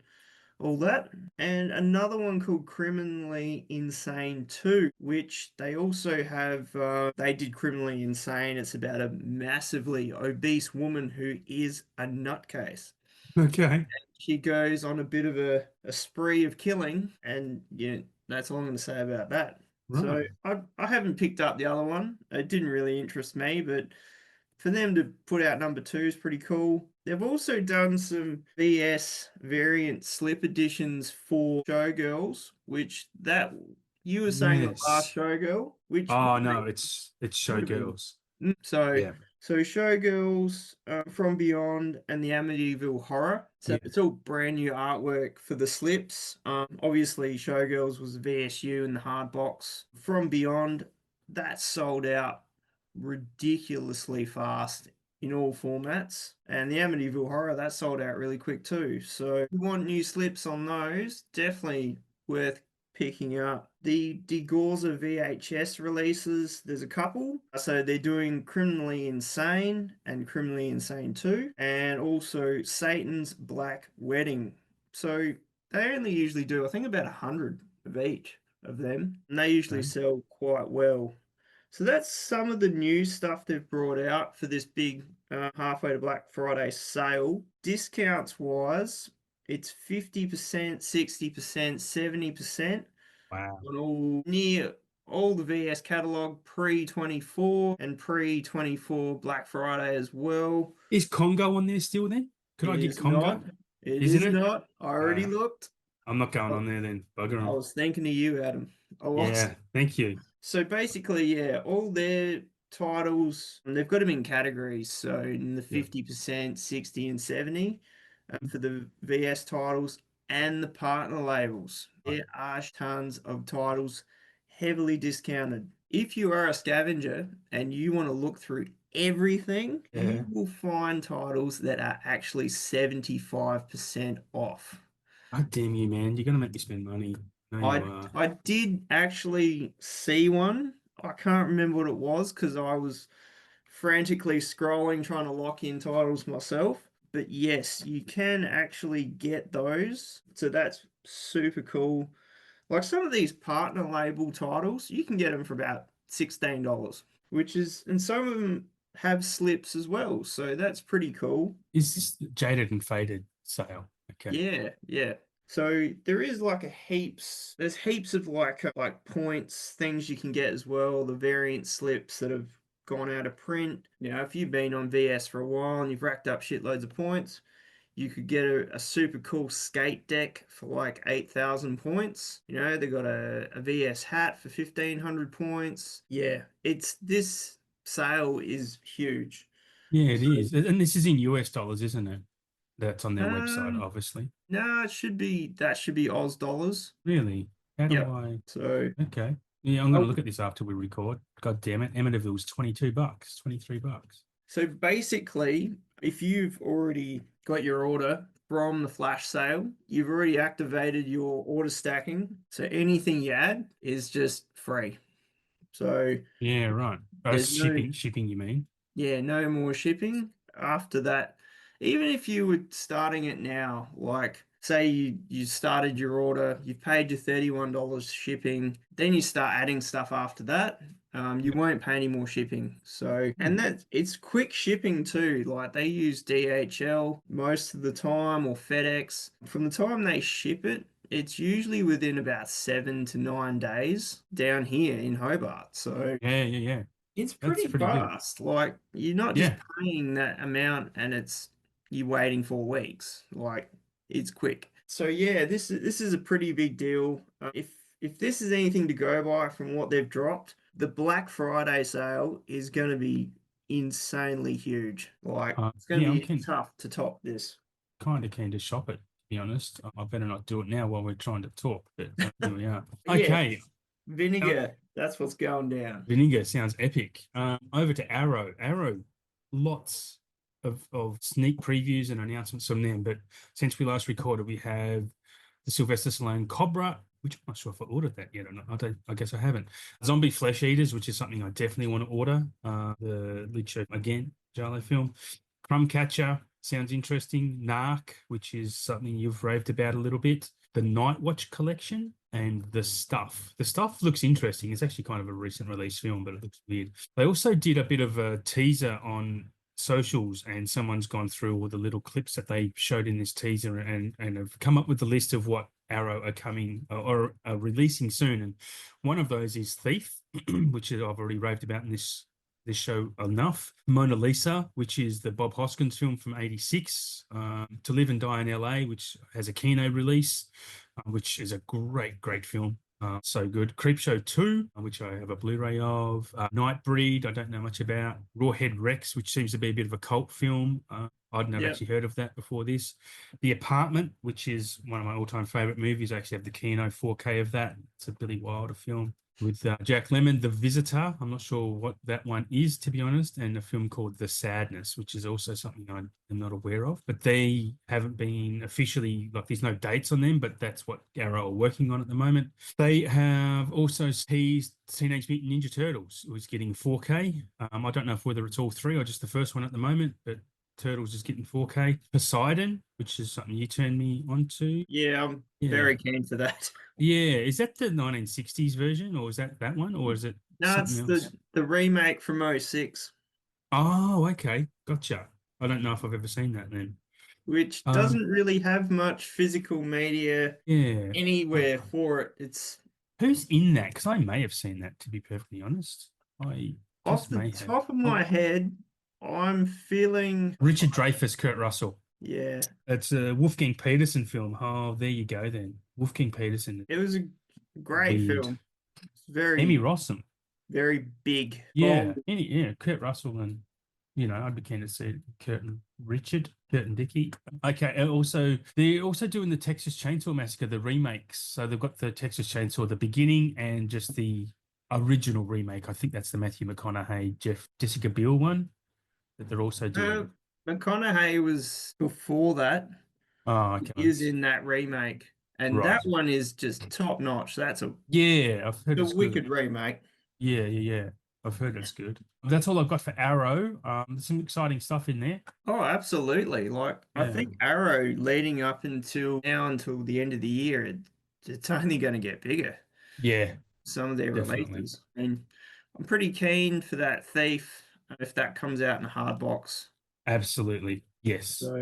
all that. And another one called Criminally Insane 2, which they also have, they did Criminally Insane. It's about a massively obese woman who is a nutcase. Okay. She goes on a bit of a spree of killing, and yeah, that's all I'm going to say about that. So Right. I haven't picked up the other one. It didn't really interest me, but for them to put out number two is pretty cool. They've also done some VS variant slip editions for Showgirls, which that you were saying the last Yes. Showgirl, which Oh might, no, it's might have been. Showgirls. So Yeah. so Showgirls, From Beyond, and the Amityville Horror. So Yeah. it's all brand new artwork for the slips. Obviously Showgirls was the VSU and the hard box. From Beyond, that sold out ridiculously fast in all formats. And the Amityville Horror, that sold out really quick too. So if you want new slips on those, definitely worth picking up. The Digorza VHS releases, there's a couple. So they're doing Criminally Insane and Criminally Insane 2, and also Satan's Black Wedding. So they only usually do, I think, about 100 of each of them, and they usually Okay. sell quite well. So that's some of the new stuff they've brought out for this big halfway to Black Friday sale. Discounts wise, it's 50%, 60%, 70% Wow. on all the VS catalog pre 24 and pre 24 Black Friday as well. Is Congo on there still then? Could It I get is not. Congo? It Isn't is it? not. I already looked. I'm not going I, on there then. Bugger I 'em. was thinking of you, Adam. I was. Yeah, thank you. So basically, yeah, all their titles, and they've got them in categories. So in the Yeah. 50%, 60, and 70 for the VS titles and the partner labels. Right. There are tons of titles heavily discounted. If you are a scavenger and you want to look through everything, Yeah. you will find titles that are actually 75% off. God damn you, man. You're gonna make me spend money. No, you I are. I did actually see one. I can't remember what it was because I was frantically scrolling trying to lock in titles myself. But yes, you can actually get those. So that's super cool. Like some of these partner label titles, you can get them for about $16, which is, and some of them have slips as well. So that's pretty cool. Is this jaded and faded sale? Okay. Yeah, yeah. So there is like there's heaps of like points, things you can get as well, the variant slips that have gone out of print. You know, if you've been on VS for a while and you've racked up shitloads of points, you could get a super cool skate deck for like 8,000 points. You know, they got a VS hat for 1,500 points. Yeah, it's this sale is huge. Yeah, it So, is. And this is in US dollars, isn't it? That's on their website, um, obviously. no, that should be Oz dollars. Really? How do Yep. I? So, Okay. Yeah, I'm going to oh, look at this after we record. God damn it. Amityville's $22, $23. so basically, if you've already got your order from the flash sale, you've already activated your order stacking. So anything you add is just free. So Yeah, right. there's no, Shipping, you mean? yeah, no more shipping after that. Even if you were starting it now, like say you started your order, you've paid your $31 shipping, then you start adding stuff after that, you Yeah. won't pay any more shipping. So, Hmm. and that it's quick shipping too. Like they use DHL most of the time or FedEx. From the time they ship it, it's usually within about 7 to 9 days down here in Hobart. So Yeah, yeah, yeah. it's That's pretty pretty good. fast. Like you're not just Yeah. paying that amount and you waiting 4 weeks. Like it's quick. So yeah, this is a pretty big deal. If this is anything to go by from what they've dropped, the Black Friday sale is going to be insanely huge. Like it's going to Yeah, I'm be keen, tough to top this. kind of keen to shop it, to be honest. I better not do it now while we're trying to talk, but here we are. Yeah, Okay. Uh, vinegar. That's what's going down. Vinegar sounds epic. Over to Arrow. Arrow, lots of sneak previews and announcements from them. But since we last recorded, we have the Sylvester Stallone Cobra, which I'm not sure if I ordered that yet or not. I guess I haven't. Zombie Flesh Eaters, which is something I definitely want to order. The lead show again, Jarlo film. Crumb Catcher sounds interesting. Narc, which is something you've raved about a little bit. The Night Watch collection and The Stuff. The Stuff looks interesting. It's actually kind of a recent release film, but it looks weird. They also did a bit of a teaser on socials, and someone's gone through all the little clips that they showed in this teaser and have come up with the list of what Arrow are coming or are releasing soon. And one of those is Thief, which I've already raved about in this show enough. Mona Lisa, which is the Bob Hoskins film from '86. To Live and Die in LA, which has a Kino release, which is a great film. So good. Creepshow 2, which I have a Blu-ray of. Nightbreed, I don't know much about. Rawhead Rex, which seems to be a bit of a cult film. I'd never Yeah. actually heard of that before this. The Apartment, which is one of my all-time favorite movies. I actually have the Kino 4K of that. It's a Billy Wilder film with Jack Lemmon. The Visitor, I'm not sure what that one is, to be honest, and a film called The Sadness, which is also something I am not aware of. But they haven't been officially, like there's no dates on them, but that's what Arrow are working on at the moment. They have also teased Teenage Mutant Ninja Turtles, who's getting 4K. I don't know if whether it's all three or just the first one at the moment, but Turtles is getting 4K. Poseidon, which is something you turned me on to. Yeah, I'm Yeah. very keen for that. Yeah, is that the 1960s version, or is that one, or is it No, something it's else? the remake from '06, Oh, okay, gotcha. I don't know if I've ever seen that then. which Um, doesn't really have much physical media yeah. Uh, anywhere for it. It's who's in that? Because I may have seen that, to be perfectly honest. I off just the may have. top of Oh, my head, I'm feeling Richard Dreyfuss, Kurt Russell. Yeah, It's a Wolfgang Peterson film. Oh, there you go then. Wolfgang Peterson. it was a great Weird. film. Emmy Very, Rossum. very big, Yeah. bold. Yeah. Kurt Russell and, I'd be keen to see Kurt and Dickie. Okay. And also, they're also doing the Texas Chainsaw Massacre, the remakes. So they've got the Texas Chainsaw, the beginning, and just the original remake. I think that's the Matthew McConaughey, Jessica Biel one that they're also Uh, doing. McConaughey was before that. Oh, He okay. is in that remake, and that Right. one is just top notch. That's Yeah, I've heard a it's good. wicked remake. Yeah. I've heard it's good. That's all I've got for Arrow. There's some exciting stuff in there. Oh, absolutely. Like, I Yeah. think Arrow leading up until now, until the end of the year, it's only going to get bigger. Yeah, Some of their definitely. releases. And I'm pretty keen for that Thief if that comes out in a hard box. Absolutely. Yes, So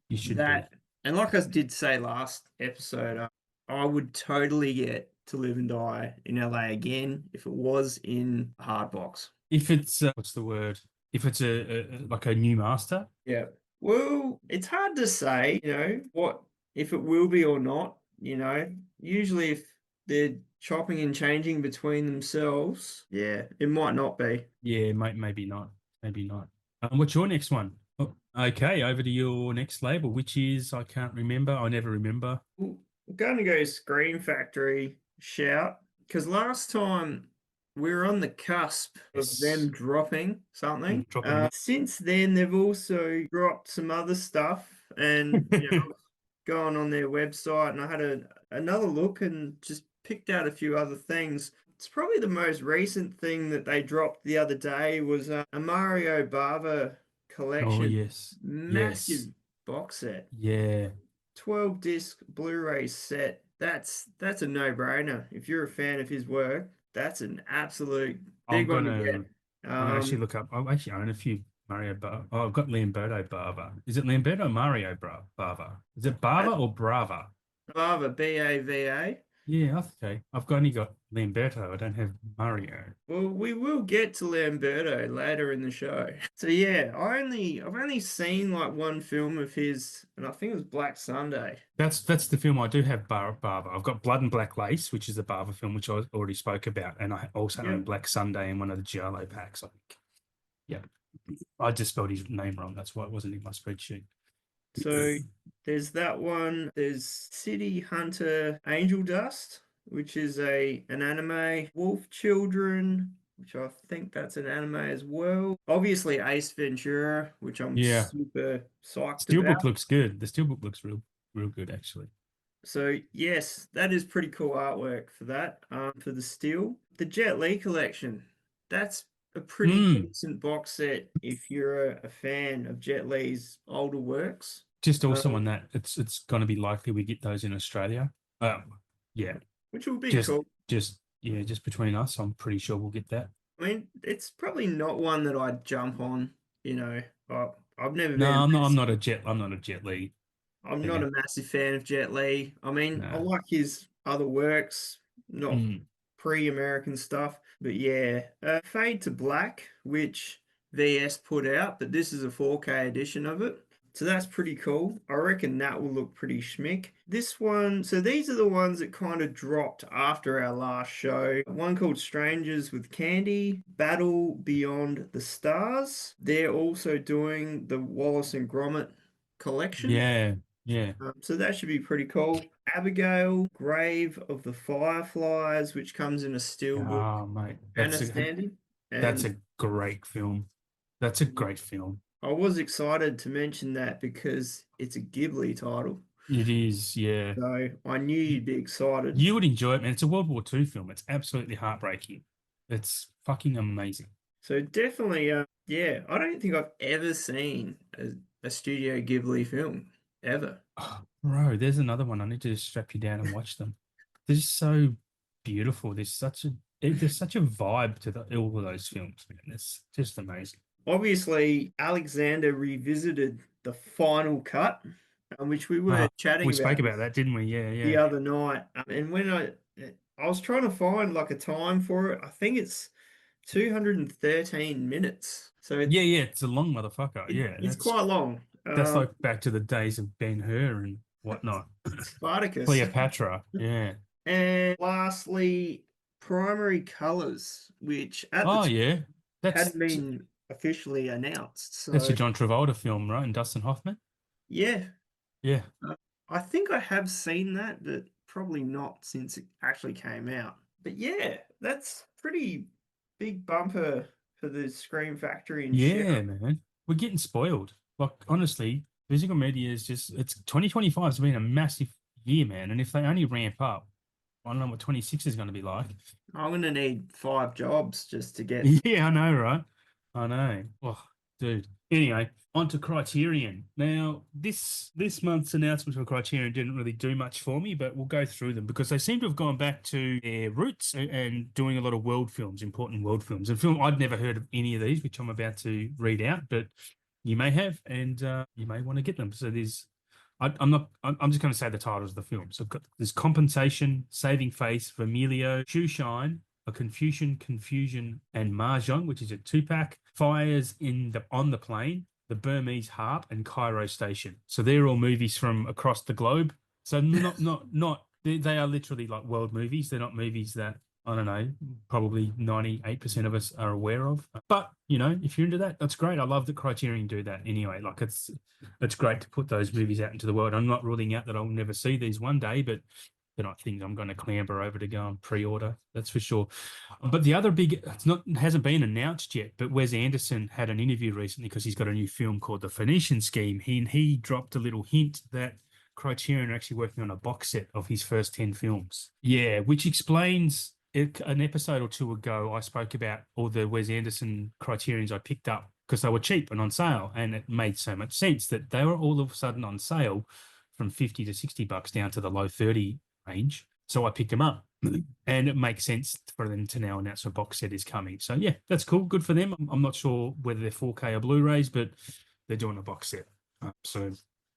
you should be. that, and like I did say last episode, I would totally get To Live and Die in LA again if it was in a hard box. If it's what's the word? If it's like a new master. Yeah. Well, it's hard to say, what if it will be or not. Usually if they're chopping and changing between themselves, yeah, it might not be. Yeah, maybe not. Maybe not. What's your next one? Oh, okay, over to your next label, which is I can't remember. I never remember. Well, I'm going to go Scream Factory Shout because last time we were on the cusp of Yes. them dropping something. Dropping. Since then, they've also dropped some other stuff, and going on their website, and I had another look and just picked out a few other things. It's probably the most recent thing that they dropped the other day was a Mario Bava Oh collection, yes. massive Yes. box set. Yeah. 12 disc Blu-ray set. That's a no-brainer. If you're a fan of his work, that's an absolute I'm big one to gonna get. I'm gonna actually look up. I actually own a few Mario Bar. Oh, I've got Lamberto Bava. Is it Lamberto or Mario Bava? Is it Bava or Brava? Bava, Bava. Yeah, okay. I've only got Lamberto. I don't have Mario. Well, we will get to Lamberto later in the show. So yeah, I've only seen like one film of his, and I think it was Black Sunday. That's the film I do have Bava. I've got Blood and Black Lace, which is the Bava film, which I already spoke about, and I also own Yep. Black Sunday in one of the Giallo packs, I think. Yeah. I just spelled his name wrong. That's why it wasn't in my spreadsheet. So there's that one. There's City Hunter Angel Dust, which is an anime. Wolf Children, which I think that's an anime as well. Obviously Ace Ventura, which I'm Yeah. super psyched Steelbook about. looks good. The Steelbook looks real good actually. So yes, that is pretty cool artwork for that. For the steel, the Jet Li collection. That's a pretty Mm. decent box set if you're a fan of Jet Li's older works. Just also Um, on that, it's going to be likely we get those in Australia. Yeah, which will be just cool. just between us, I'm pretty sure we'll get that. I mean, it's probably not one that I'd jump on. I, I've never No, been. I'm not a Jet Li I'm not fan. a massive fan of Jet Li. I mean, I No. like his other works, not Mm. pre-American stuff, but yeah, Fade to Black, which VS put out, but this is a 4K edition of it. So that's pretty cool. I reckon that will look pretty schmick. This one, so these are the ones that kind of dropped after our last show. One called Strangers with Candy, Battle Beyond the Stars. They're also doing the Wallace and Gromit collection. Yeah, yeah. So that should be pretty cool. Abigail, Grave of the Fireflies, which comes in a steelbook Oh, mate, and a standing. that's And a great film. That's a great film. I was excited to mention that because it's a Ghibli title. It is, yeah. So I knew you'd be excited. You would enjoy it, man. It's a World War II film. It's absolutely heartbreaking. It's fucking amazing. So definitely, yeah, I don't think I've ever seen a Studio Ghibli film, ever. Oh, bro, there's another one. I need to just strap you down and watch them. They're just so beautiful. There's such a vibe to all of those films, man. It's just amazing. Obviously, Alexander revisited the final cut, which we were chatting We spoke about about that, didn't we? Yeah, the yeah. other night. And when I was trying to find like a time for it, I think it's 213 minutes. So Yeah, yeah. It's a long motherfucker. it, Yeah, it's that's quite long. That's Um, like back to the days of Ben-Hur and whatnot. Spartacus. Cleopatra. Yeah. And lastly, primary colors, which at the Oh time yeah. hadn't been officially announced. That's a So John Travolta film, right? And Dustin Hoffman. yeah, Yeah. I think I have seen that, but probably not since it actually came out. But yeah, that's pretty big bumper for the Scream Factory and Yeah, Sheriff. man. We're getting spoiled. Like honestly, physical media is just it's 2025 has been a massive year, man. And if they only ramp up, I don't know what 26 is going to be like. I'm gonna need 5 jobs just to get. Yeah, I know, right? I know. Oh, dude. Anyway, on to Criterion. Now, this month's announcement for Criterion didn't really do much for me, but we'll go through them because they seem to have gone back to their roots and doing a lot of world films, important world films. And film I'd never heard of any of these, which I'm about to read out, but you may have, and you may want to get them. So I'm not. I'm just going to say the titles of the film. So there's Compensation, Saving Face, Vermilio, Shoe Shine, A Confusion, and Mahjong, which is a 2-pack. Fires on the Plane, The Burmese Harp, and Cairo Station. So they're all movies from across the globe. So not. They are literally like world movies. They're not movies that I don't know, probably 98% of us are aware of. But, if you're into that, that's great. I love that Criterion do that anyway. Like it's great to put those movies out into the world. I'm not ruling out that I'll never see these one day, but they're not things I'm going to clamber over to go and pre-order. That's for sure. But the other big, it hasn't been announced yet, but Wes Anderson had an interview recently because he's got a new film called The Phoenician Scheme. He dropped a little hint that Criterion are actually working on a box set of his first 10 films. Yeah, which explains an episode or two ago, I spoke about all the Wes Anderson Criterions I picked up because they were cheap and on sale. And it made so much sense that they were all of a sudden on sale from 50 to $60 down to the low 30 range. So I picked them up. And it makes sense for them to now announce a box set is coming. So yeah, that's cool. Good for them. I'm not sure whether they're 4K or Blu-rays, but they're doing a box set. So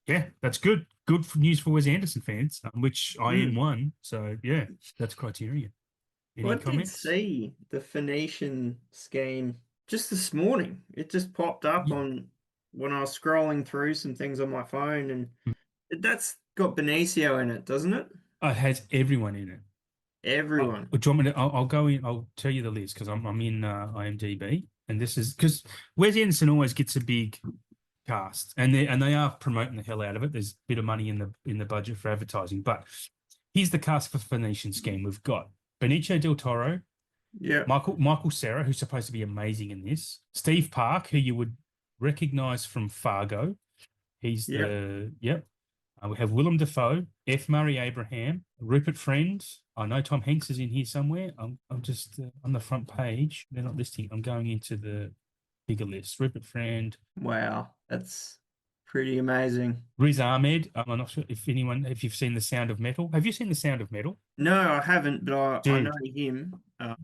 yeah, that's good. Good news for Wes Anderson fans, which I am one. So yeah, that's Criterion. Well, Any I did comments? see the Phoenician Scheme just this morning. It just popped up Yeah. on when I was scrolling through some things on my phone, and that's got Benicio in it, doesn't it? It has everyone in it. Everyone. Do you want me to? I'll go in. I'll tell you the list because I'm in IMDb, and this is because Wes Anderson always gets a big cast, and they are promoting the hell out of it. There's a bit of money in the budget for advertising, but here's the cast for Phoenician Scheme. We've got Benicio del Toro, Yeah. Michael Cera, who's supposed to be amazing in this. Steve Park, who you would recognize from Fargo. He's Yeah. yep. We have Willem Dafoe, F. Murray Abraham, Rupert Friend. I know Tom Hanks is in here somewhere. I'm just on the front page. They're not listing. I'm going into the bigger list. Rupert Friend, Wow. That's pretty amazing. Riz Ahmed. I'm not sure if you've seen The Sound of Metal. Have you seen The Sound of Metal? No, I haven't, but I know Dude, him.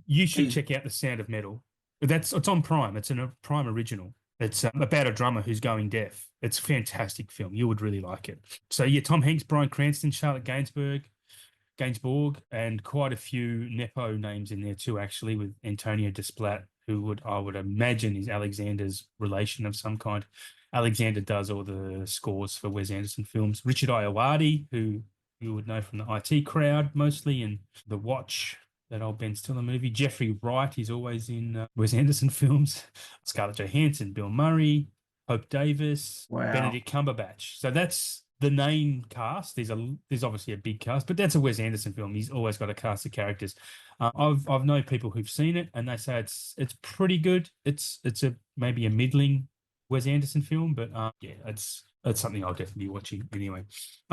you should He's check out The Sound of Metal. It's on Prime. It's a Prime original. It's about a drummer who's going deaf. It's a fantastic film. You would really like it. So yeah, Tom Hanks, Bryan Cranston, Charlotte Gainsbourg, and quite a few Nepo names in there too, actually, with Antonio Desplat, who I would imagine is Alexander's relation of some kind. Alexander does all the scores for Wes Anderson films. Richard Ayoade, who you would know from the IT Crowd mostly, and The Watch, that old Ben Stiller movie. Jeffrey Wright is always in Wes Anderson films. Scarlett Johansson, Bill Murray, Hope Davis, wow. Benedict Cumberbatch. So that's the name cast. There's obviously a big cast, but that's a Wes Anderson film. He's always got a cast of characters. I've known people who've seen it and they say it's pretty good. It's maybe a middling Wes Anderson film, but yeah, it's something I'll definitely be watching anyway.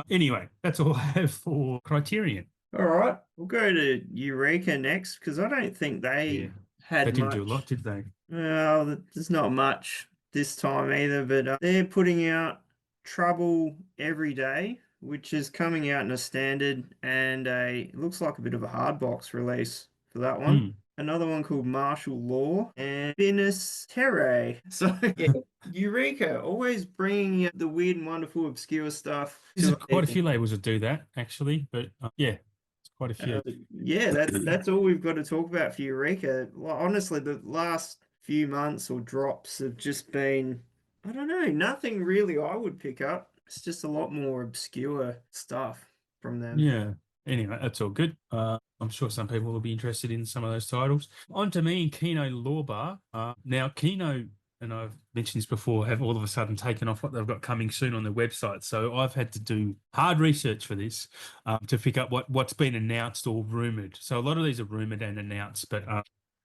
Anyway, that's all I have for Criterion. All right. We'll go to Eureka next because I don't think Yeah, they they had didn't do a lot, much. did they? Well, there's not much this time either, but they're putting out Trouble Every Day, which is coming out in a standard and it looks like a bit of a hard box release for that one. Hmm. Another one called Martial Law and Finis Terrae. So yeah, Eureka, always bringing the weird and wonderful obscure stuff There's to quite a few labels that do that actually, but yeah, it's quite a few. yeah, that's all we've got to talk about for Eureka. Well, honestly, the last few months or drops have just been I don't know, nothing really I would pick up. It's just a lot more obscure stuff from them. Yeah. Anyway, that's all good. I'm sure some people will be interested in some of those titles. On to me, Kino Lorber. Now, Kino, and I've mentioned this before, have all of a sudden taken off what they've got coming soon on their website. So I've had to do hard research for this to pick up what's been announced or rumored. So a lot of these are rumored and announced, but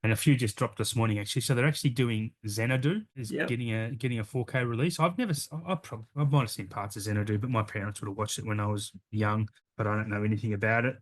and a few just dropped this morning actually. So they're actually doing Xanadu is Yep. getting a 4K release. I've never, I might have seen parts of Xanadu, but my parents would have watched it when I was young, but I don't know anything about it.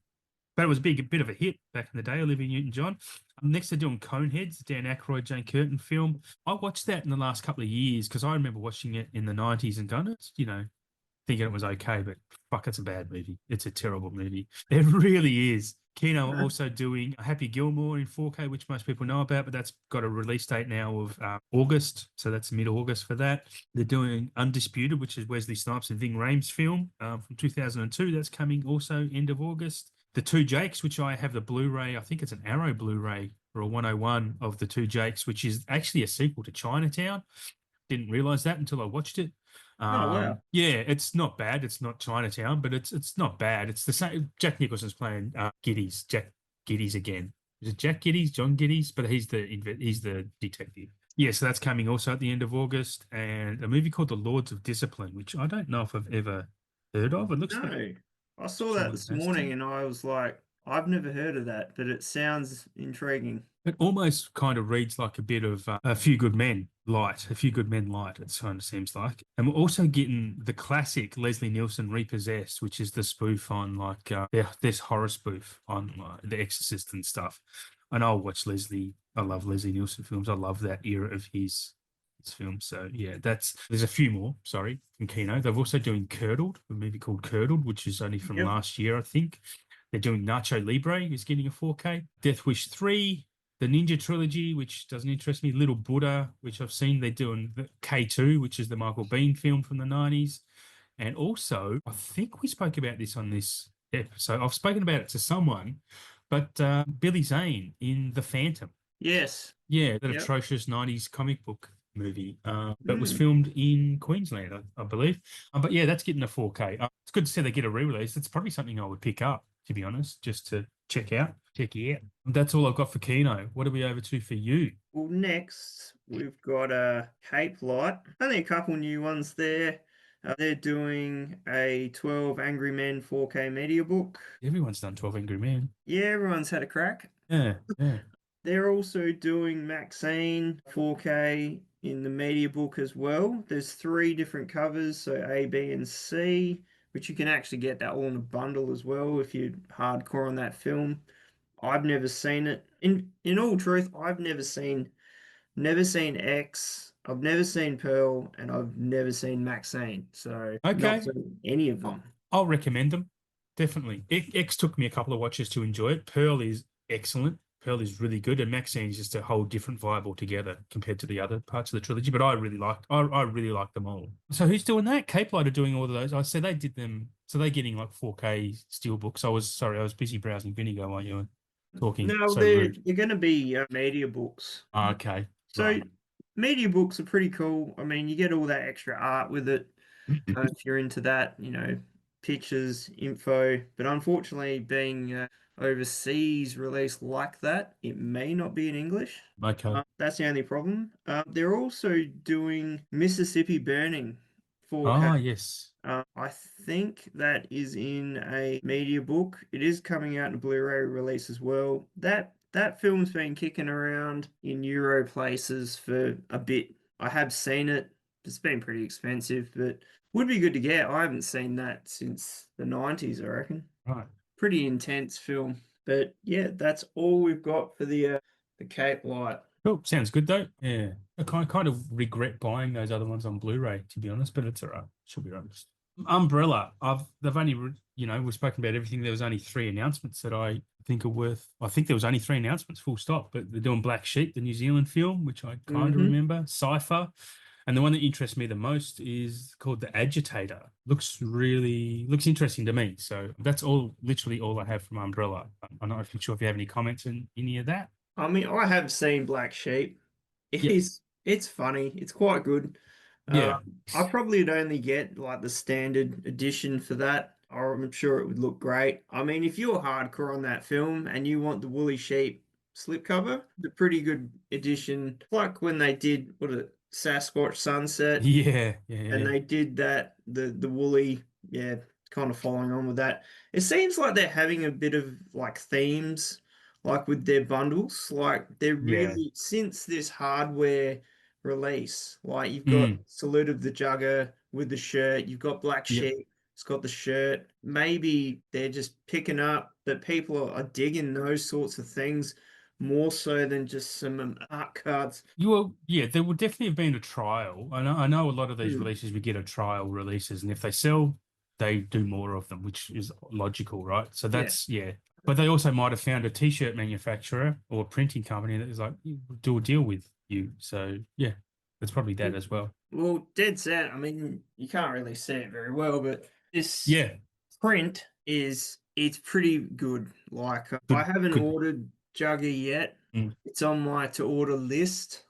But it was a bit of a hit back in the day, Olivia Newton-John. Next, they're doing Coneheads, Dan Aykroyd, Jane Curtin film. I watched that in the last couple of years because I remember watching it in the 90s and going, it's, thinking it was okay, but fuck, it's a bad movie. It's a terrible movie. It really is. Kino are also doing Happy Gilmore in 4K, which most people know about, but that's got a release date now of August. So that's mid-August for that. They're doing Undisputed, which is Wesley Snipes and Ving Rhames' film from 2002. That's coming also end of August. The Two Jakes, which I have the Blu-ray, I think it's an Arrow Blu-ray or a 101 of The Two Jakes, which is actually a sequel to Chinatown. Didn't realize that until I watched it. Oh wow. Yeah, it's not bad. It's not Chinatown, but it's not bad. It's the same. Jack Nicholson's playing Giddies, Jack Giddies again. Is it Jack Giddies, John Giddies? But he's the detective. Yeah, so that's coming also at the end of August, and a movie called The Lords of Discipline, which I don't know if I've ever heard of. It looks like No. I saw that Sean this morning Astin. and I was like, I've never heard of that, but it sounds intriguing. It almost kind of reads like a bit of A Few Good Men light, A Few Good Men light, it kind of seems like. And we're also getting the classic Leslie Nielsen Repossessed, which is the spoof on this horror spoof on The Exorcist and stuff. And I'll watch Leslie. I love Leslie Nielsen films. I love that era of his films. So yeah, there's a few more, sorry, from Kino. They're also doing Curdled, a movie called Curdled, which is only from Yep. last year, I think. They're doing Nacho Libre, who's getting a 4K. Death Wish 3, the Ninja Trilogy, which doesn't interest me. Little Buddha, which I've seen. They're doing the K2, which is the Michael Biehn film from the 90s. And also, I think we spoke about this on this episode. I've spoken about it to someone, but Billy Zane in The Phantom. Yes. Yeah, that Yep. atrocious 90s comic book movie that was Mm. filmed in Queensland, I believe. But yeah, that's getting a 4K. It's good to see they get a re-release. It's probably something I would pick up, to be honest, just to check out. Check it out. That's all I've got for Kino. What are we over to for you? Well, next we've got a Cape Light. Only a couple new ones there. They're doing a 12 Angry Men 4K media book. Everyone's done 12 Angry Men. Yeah, everyone's had a crack. Yeah, yeah. They're also doing Maxine 4K in the media book as well. There's three different covers, so A, B, and C, which you can actually get that all in a bundle as well if you're hardcore on that film. I've never seen it. In all truth, I've never seen X, I've never seen Pearl, and I've never seen Maxine. So not Okay. seen any of them. I'll recommend them. Definitely. X took me a couple of watches to enjoy it. Pearl is excellent. Pearl is really good, and Maxine is just a whole different vibe altogether compared to the other parts of the trilogy. But I really like them all. So who's doing that? Cape Light are doing all of those. I said they did them. So they're getting like 4K steelbooks. I was busy browsing Vinegar while you were talking. No, So they're rude. they're going to be media books. Okay, So right. media books are pretty cool. I mean, you get all that extra art with it if you're into that, pictures, info. But unfortunately, being overseas released like that, it may not be in English. Okay. That's the only problem. They're also doing Mississippi Burning 4K. Ah, yes. I think that is in a media book. It is coming out in a Blu-ray release as well. That film's been kicking around in Euro places for a bit. I have seen it. It's been pretty expensive, but would be good to get. I haven't seen that since the 90s, I reckon. Right. Pretty intense film. But yeah, that's all we've got for the Cape Light. Cool. Sounds good though. Yeah. I kind of regret buying those other ones on Blu-ray, to be honest, but it's all right. Should be right. Umbrella. They've only we've spoken about everything. There was only three announcements that I think are worth. I think there was only three announcements, full stop. But they're doing Black Sheep, the New Zealand film, which I kind of Mm-hmm. remember. Cypher, and the one that interests me the most is called The Agitator. Looks interesting to me. So that's literally all I have from Umbrella. I'm not sure if you have any comments on any of that. I mean, I have seen Black Sheep. Yep. It's funny. It's quite good. Yeah. I probably would only get like the standard edition for that. I'm sure it would look great. I mean, if you're hardcore on that film and you want the woolly sheep slipcover, the pretty good edition, like when they did what a Sasquatch Sunset, Yeah. Yeah. and Yeah. they did that the woolly, yeah, kind of following on with that. It seems like they're having a bit of like themes, like with their bundles, like they're Yeah. really since this hardware release, like you've got Mm. Salute of the Jugger with the shirt, you've got Black Yep. Sheep. It's got the shirt. Maybe they're just picking up that people are digging those sorts of things more so than just some art cards. You will, yeah, there will definitely have been a trial. I know a lot of these Hmm. releases we get a trial releases, and if they sell, they do more of them, which is logical, right? So Yeah. that's yeah. But they also might have found a t-shirt manufacturer or a printing company that is like, do a deal with you. So yeah, it's probably that as well. Well, dead set. I mean, you can't really see it very well, but this Yeah, print is it's pretty good. Like I good, haven't good. ordered Jugger yet. Mm. It's on my to order list.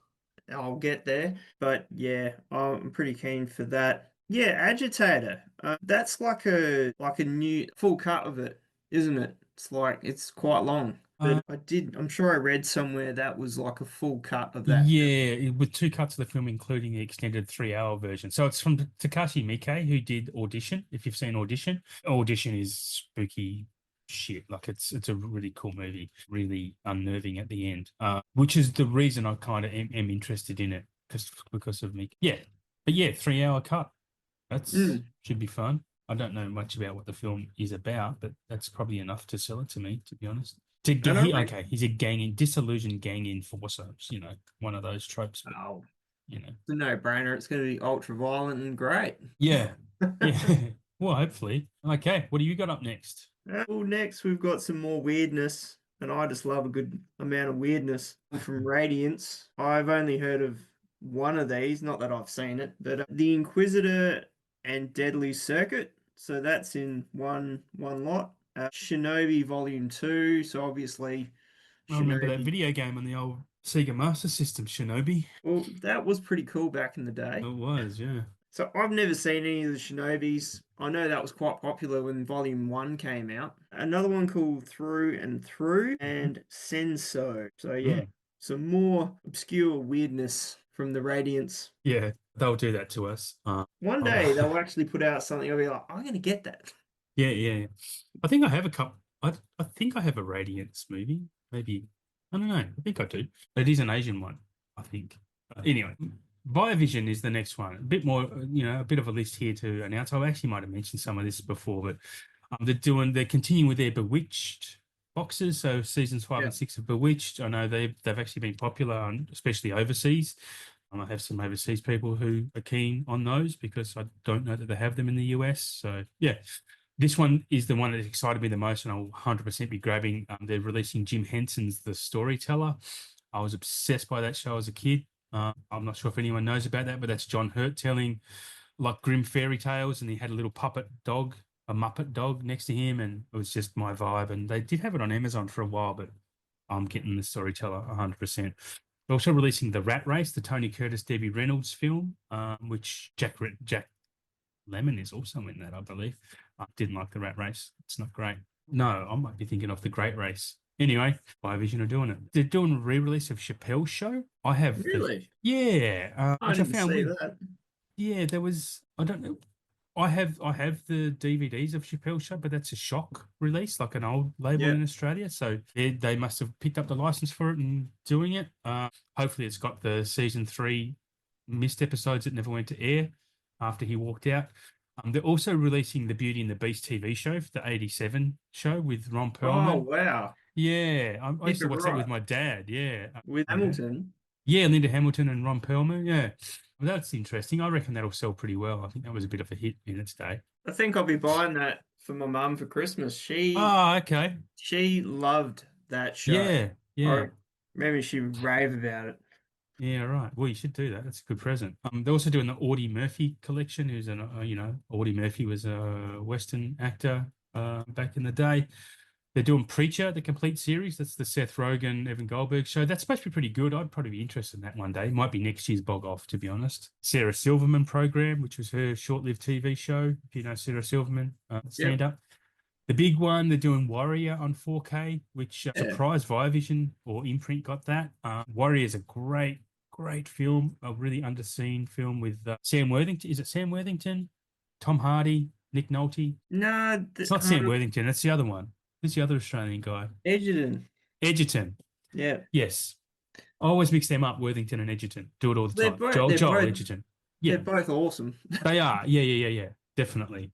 I'll get there. But yeah, I'm pretty keen for that. Yeah, Agitator. That's like a new full cut of it, isn't it? It's like it's quite long. Uh, But I'm sure I read somewhere that was like a full cut of that. yeah, with two cuts of the film, including the extended 3 hour version. So it's from Takashi Miike, who did Audition. If you've seen Audition, Audition is spooky shit. Like it's a really cool movie, really unnerving at the end. Which is the reason I kind of am interested in it because of me. Yeah, but yeah, 3 hour cut. That's Mm. should be fun. I don't know much about what the film is about, but that's probably enough to sell it to me, to be honest. To get And he okay, he's a disillusioned gang enforcer, one of those tropes, but oh, you know. it's a no-brainer. It's going to be ultra violent and great. Yeah. Yeah. Well, hopefully. Okay, what do you got up next? Well, next we've got some more weirdness, and I just love a good amount of weirdness from Radiance. I've only heard of one of these, not that I've seen it, but the Inquisitor and Deadly Circuit. So that's in one lot. Shinobi Volume 2. So obviously I remember that Shinobi. video game on the old Sega Master System, Shinobi. Well, that was pretty cool back in the It day. was, yeah. So I've never seen any of the Shinobis. I know that was quite popular when Volume 1 came out. Another one called Through and Through and Senso. So yeah, Mm. some more obscure weirdness from the Radiance. Yeah, they'll do that to us. One day Oh, they'll actually put out something. I'll be like, I'm gonna get that. yeah, yeah, yeah. I think I have a couple. I think I have a Radiance movie. Maybe I don't know. I think I do. It is an Asian one. I think. Anyway, Viavision is the next one. A bit more, a bit of a list here to announce. I actually might have mentioned some of this before, but they're continuing with their Bewitched boxes. So seasons 5 Yeah. and 6 of Bewitched. I know they've actually been popular, especially overseas. I have some overseas people who are keen on those because I don't know that they have them in the US. So yeah, this one is the one that excited me the most, and I'll 100% be grabbing. They're releasing Jim Henson's The Storyteller. I was obsessed by that show as a kid. I'm not sure if anyone knows about that, but that's John Hurt telling like grim fairy tales, and he had a little puppet dog, a Muppet dog next to him, and it was just my vibe. And they did have it on Amazon for a while, but I'm getting The Storyteller 100%. They're also releasing The Rat Race, the Tony Curtis, Debbie Reynolds film, which Jack Lemmon is also in that, I believe. I didn't like The Rat Race. It's not great. No, I might be thinking of The Great Race. Anyway, Vision are doing it. They're doing a re-release of Chappelle's Show. I have Really? yeah, I which I didn't found see weird. that. Yeah, there was, I don't know. I have the DVDs of Chappelle's Show, but that's a shock release, like an old label Yeah. in Australia. So they must have picked up the license for it and doing it. Hopefully, it's got the season 3 missed episodes that never went to air after he walked out. They're also releasing the Beauty and the Beast TV show, the '87 show with Ron Oh Perlman. wow. Yeah, I used Yeah, to watch that with right. my dad. Yeah, With Hamilton. yeah, Linda Hamilton and Ron Perlman. Yeah, well, that's interesting. I reckon that'll sell pretty well. I think that was a bit of a hit in its day. I think I'll be buying that for my mum for Christmas. She Oh, okay. she loved that show. Yeah, I yeah, remember she would rave about it. yeah. Right. Well, you should do that. That's a good present. They're also doing the Audie Murphy collection. Who's Audie Murphy was a Western actor back in the day. They're doing Preacher, the complete series. That's the Seth Rogen, Evan Goldberg show. That's supposed to be pretty good. I'd probably be interested in that one day. Might be next year's bog off, to be honest. Sarah Silverman program, which was her short-lived TV show. If you know Sarah Silverman, Yep. stand up. The big one, they're doing Warrior on 4K, which Yeah. surprised Viavision or Imprint got that. Warrior is a great film, a really underseen film with Sam Worthington. Is it Sam Worthington? Tom Hardy, Nick Nolte? No, It's not Sam Worthington. That's the other one. Who's the other Australian guy? Edgerton. Edgerton. Yeah. Yes. I always mix them up, Worthington and Edgerton. Do it all the They're time. both they're Joel both Edgerton. they're Yeah, both awesome. they are. Yeah. Definitely.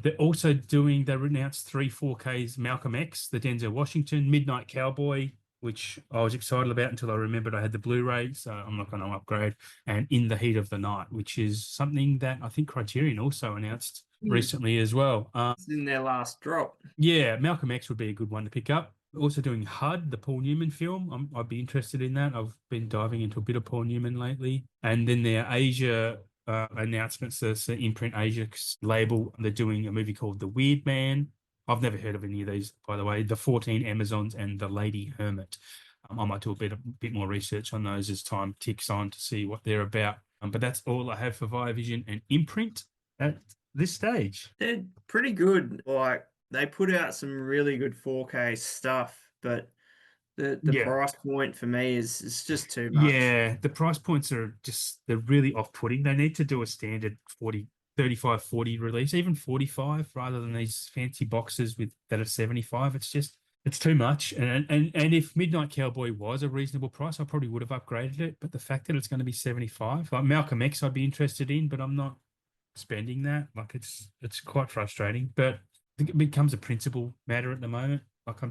They're also doing, they announced 4Ks Malcolm X, the Denzel Washington, Midnight Cowboy, which I was excited about until I remembered I had the Blu-ray, so I'm not going to upgrade, and In the Heat of the Night, which is something that I think Criterion also announced recently as well. It's in their last drop. Yeah, Malcolm X would be a good one to pick up. Also doing HUD, the Paul Newman film. I'd be interested in that. I've been diving into a bit of Paul Newman lately. And then their Asia announcements, the Imprint Asia label, they're doing a movie called The Weird Man. I've never heard of any of these, by the way. The 14 Amazons and The Lady Hermit. I might do a bit more research on those as time ticks on to see what they're about. But that's all I have for Viavision and Imprint at this stage. They're pretty good. Like they put out some really good 4K stuff, but the Yeah. price point for me is just too much. Yeah, the price points are just, they're really off-putting. They need to do a standard 35, 40 release, even 45, rather than these fancy boxes that are 75. It's too much. And if Midnight Cowboy was a reasonable price, I probably would have upgraded it. But the fact that it's going to be 75, like Malcolm X, I'd be interested in, but I'm not spending that. Like it's quite frustrating. But I think it becomes a principal matter at the moment. Like I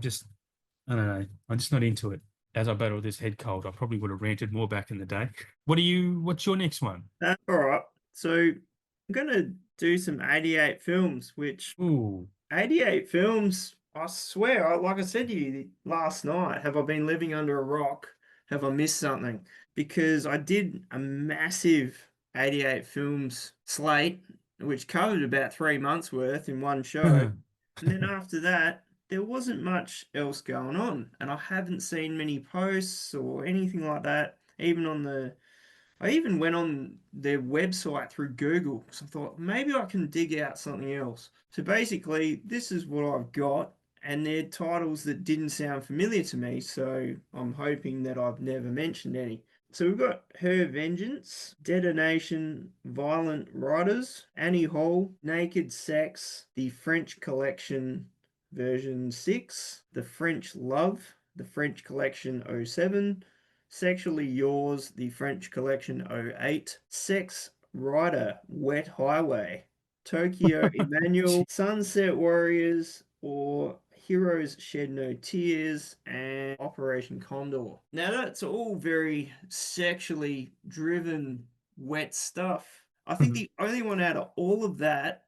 don't know. I'm just not into it. As I battle this head cold, I probably would have ranted more back in the day. What's your next one? All right. So I'm gonna do some 88 films, which Ooh. 88 films, I swear, like I said to you last night, have I been living under a rock? Have I missed something? Because I did a massive 88 films slate, which covered about 3 months worth in one show. And then after that, there wasn't much else going on. And I haven't seen many posts or anything like that. I even went on their website through Google. So I thought maybe I can dig out something else. So basically, this is what I've got. And they're titles that didn't sound familiar to me. So I'm hoping that I've never mentioned any. So we've got Her Vengeance, Detonation, Violent Riders, Annie Hall, Naked Sex, the French Collection version 6, The French Love, the French Collection 07, Sexually Yours, the French Collection 08, Sex Rider, Wet Highway, Tokyo Emmanuel, Sunset Warriors, or Heroes Shed No Tears, and Operation Condor. Now that's all very sexually driven, wet stuff. I think the only one out of all of that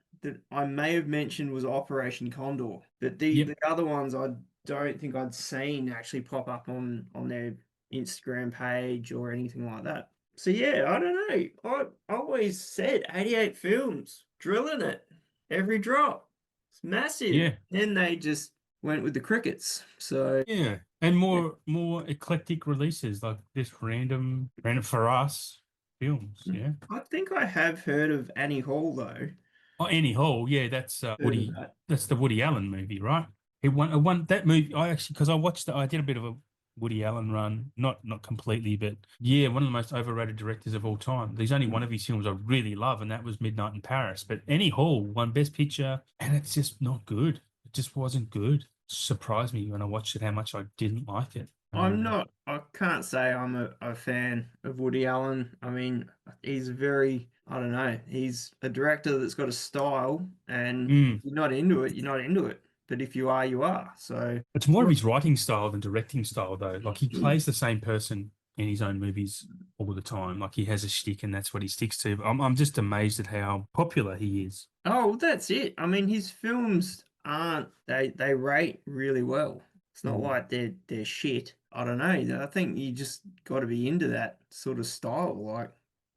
I may have mentioned was Operation Condor, but the other ones I don't think I'd seen actually pop up on their Instagram page or anything like that. So yeah, I don't know. I always said 88 films, drilling it every drop. It's massive. Yeah. Then they just went with the crickets. So Yeah. And more eclectic releases, like just random for us films. Yeah. I think I have heard of Annie Hall though. Oh, Annie Hall. Yeah, that's Woody. That's the Woody Allen movie, right? It won that movie. I actually, because I did a bit of a Woody Allen run, not completely, but yeah, one of the most overrated directors of all time. There's only one of his films I really love, and that was Midnight in Paris. But Annie Hall won Best Picture, and it's just not good. It just wasn't good. Surprised me when I watched it how much I didn't like it. I can't say I'm a fan of Woody Allen. I mean, he's I don't know, he's a director that's got a style, and if you're not into it, you're not into it. But if you are, you are. So it's more of his writing style than directing style, though. Like he plays the same person in his own movies all the time. Like he has a shtick, and that's what he sticks to. I'm just amazed at how popular he is. Oh, that's it. I mean, his films they rate really well. It's not like they're shit. I don't know. I think you just got to be into that sort of style. Like,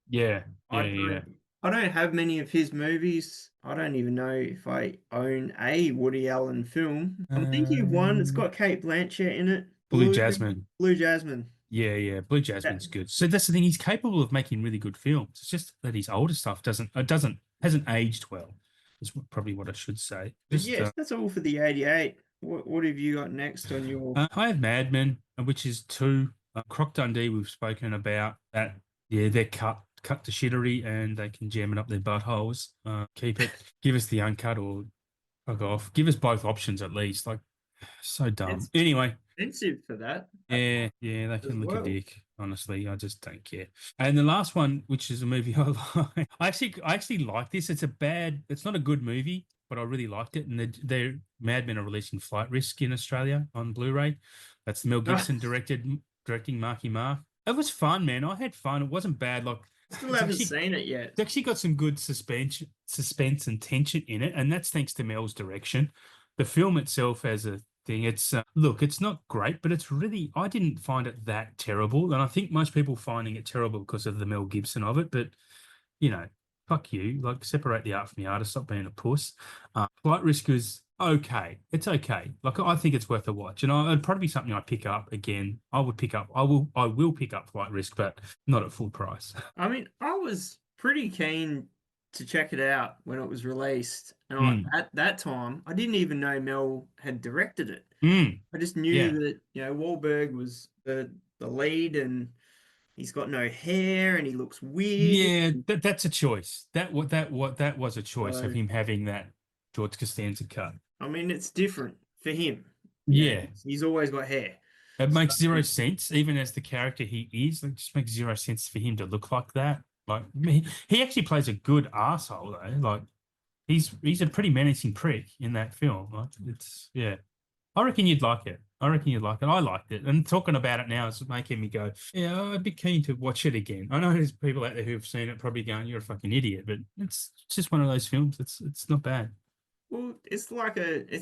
Yeah. I I don't have many of his movies. I don't even know if I own a Woody Allen film. I'm thinking of one. It's Um, got Kate Blanchett in it. Blue Jasmine. Blue Jasmine. Yeah. Blue That, Jasmine's good. So that's the thing. He's capable of making really good films. It's just that his older stuff hasn't aged well. Is probably what I should say. but Just yes, that's all for the 88. What have you got next on your? I have Mad Men, which is two. Croc Dundee, we've spoken about that. Yeah, they're cut to shittery, and they can jam it up their buttholes. Keep it. Give us the uncut or fuck off. Give us both options at least. Like, so dumb. It's Anyway, expensive for that yeah, they as can lick a well. dick. Honestly, I just don't care. And the last one, which is a movie I like, I actually like this. It's not a good movie, but I really liked it. And they're Mad Men are releasing Flight Risk in Australia on Blu-ray. That's Mel Gibson directing Marky Mark. It was fun, man. I had fun. It wasn't bad. Like, Still haven't seen it yet. it's actually got some good suspense and tension in it, and that's thanks to Mel's direction. The film itself as a thing, look, it's not great, but I didn't find it that terrible, and I think most people finding it terrible because of the Mel Gibson of it. But fuck you, like separate the art from the artist, stop being a puss. Flight Risk is okay. It's okay. Like I think it's worth a watch, and it'd probably be something I pick up again. I will pick up Flight Risk, but not at full price. I mean, I was pretty keen to check it out when it was released, and at that time, I didn't even know Mel had directed it. I just knew Yeah. that Wahlberg was the lead, and he's got no hair, and he looks weird. Yeah, that's a choice. That was a choice of So, him having that George Costanza cut. I mean, it's different for him. Yeah, He's always got hair. it So, makes zero sense, even as the character he is. It just makes zero sense for him to look like that. Like he actually plays a good asshole though. Like he's a pretty menacing prick in that film. Like yeah. I reckon you'd like it. I liked it. And talking about it now is making me go, yeah, I'd be keen to watch it again. I know there's people out there who've seen it probably going, you're a fucking idiot, but it's just one of those films. It's not bad. well, it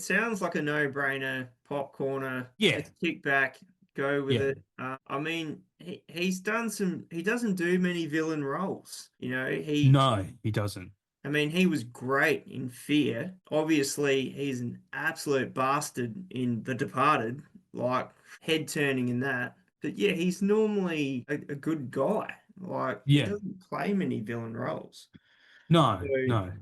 sounds like a no-brainer, popcorner. Yeah. Just kick back, go with Yeah. it. I mean, he doesn't do many villain roles. No, he doesn't. I mean, he was great in Fear. Obviously, he's an absolute bastard in The Departed, like head turning in that. But yeah, he's normally a good guy. Like he Yeah. doesn't play many villain roles. No, So no.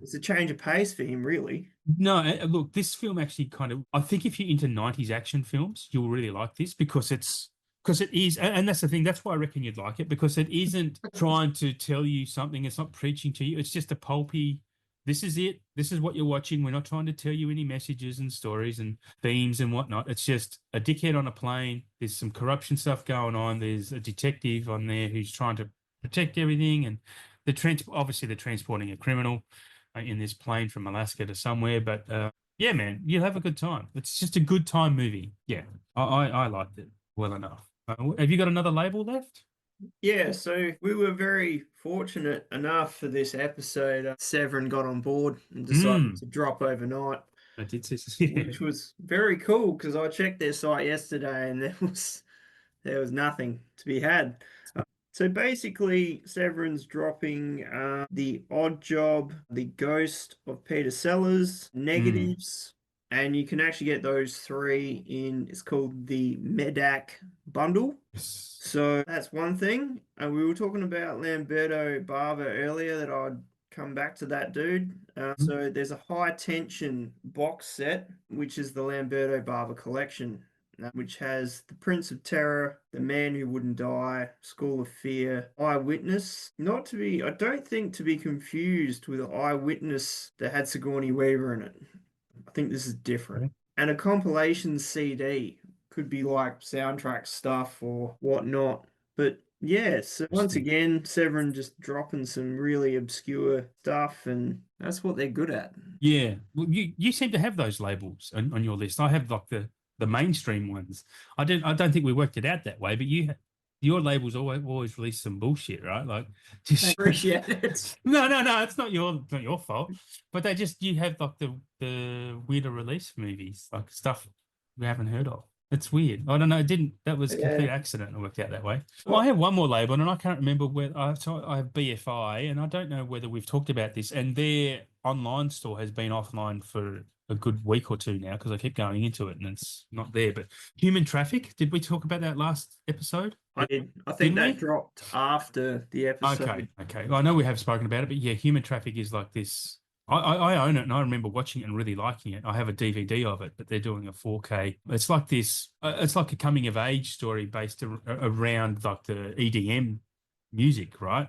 it's a change of pace for him, really. No, look, this film actually I think if you're into 90s action films, you'll really like this because it is, and that's the thing, that's why I reckon you'd like it, because it isn't trying to tell you something, it's not preaching to you, it's just a pulpy, this is it, this is what you're watching, we're not trying to tell you any messages and stories and themes and whatnot, it's just a dickhead on a plane, there's some corruption stuff going on, there's a detective on there who's trying to protect everything, and obviously they're transporting a criminal in this plane from Alaska to somewhere. But yeah, man, you'll have a good time. It's just a good time movie. Yeah, I liked it well enough. Have you got another label left? Yeah, so we were very fortunate enough for this episode. Severin got on board and decided to drop overnight. I did see, which was very cool because I checked their site yesterday and there was nothing to be had. So basically, Severin's dropping The Odd Job, The Ghost of Peter Sellers, Negatives, and you can actually get those three it's called the Medak bundle. So that's one thing. And we were talking about Lamberto Bava earlier, that I'd come back to that dude. So there's a high tension box set, which is the Lamberto Bava collection, which has The Prince of Terror, The Man Who Wouldn't Die, School of Fear, Eyewitness. I don't think to be confused with Eyewitness that had Sigourney Weaver in it. I think this is different. Okay. And a compilation CD could be like soundtrack stuff or whatnot. But yeah, so once again, Severin just dropping some really obscure stuff, and that's what they're good at. Yeah, well, you seem to have those labels on your list. I have like the mainstream ones. I don't think we worked it out that way, but your labels always release some bullshit, right? Like, I appreciate it. No, it's not your fault. But you have like the weirder release movies, like stuff we haven't heard of. It's weird. I don't know. It didn't. That was a complete Yeah. accident. It worked out that way. Well, I Well, have one more label, and I can't remember where. I have BFI, and I don't know whether we've talked about this. And their online store has been offline for a good week or two now because I keep going into it, and it's not there. But human traffic. Did we talk about that last episode? I did. I think Didn't that we? dropped after the Okay, episode. okay. Well, I know we have spoken about it, but yeah, human traffic is like this. I own it, and I remember watching it and really liking it. I have a DVD of it, but they're doing a 4K. It's like this. It's like a coming of age story based around like the EDM music, right?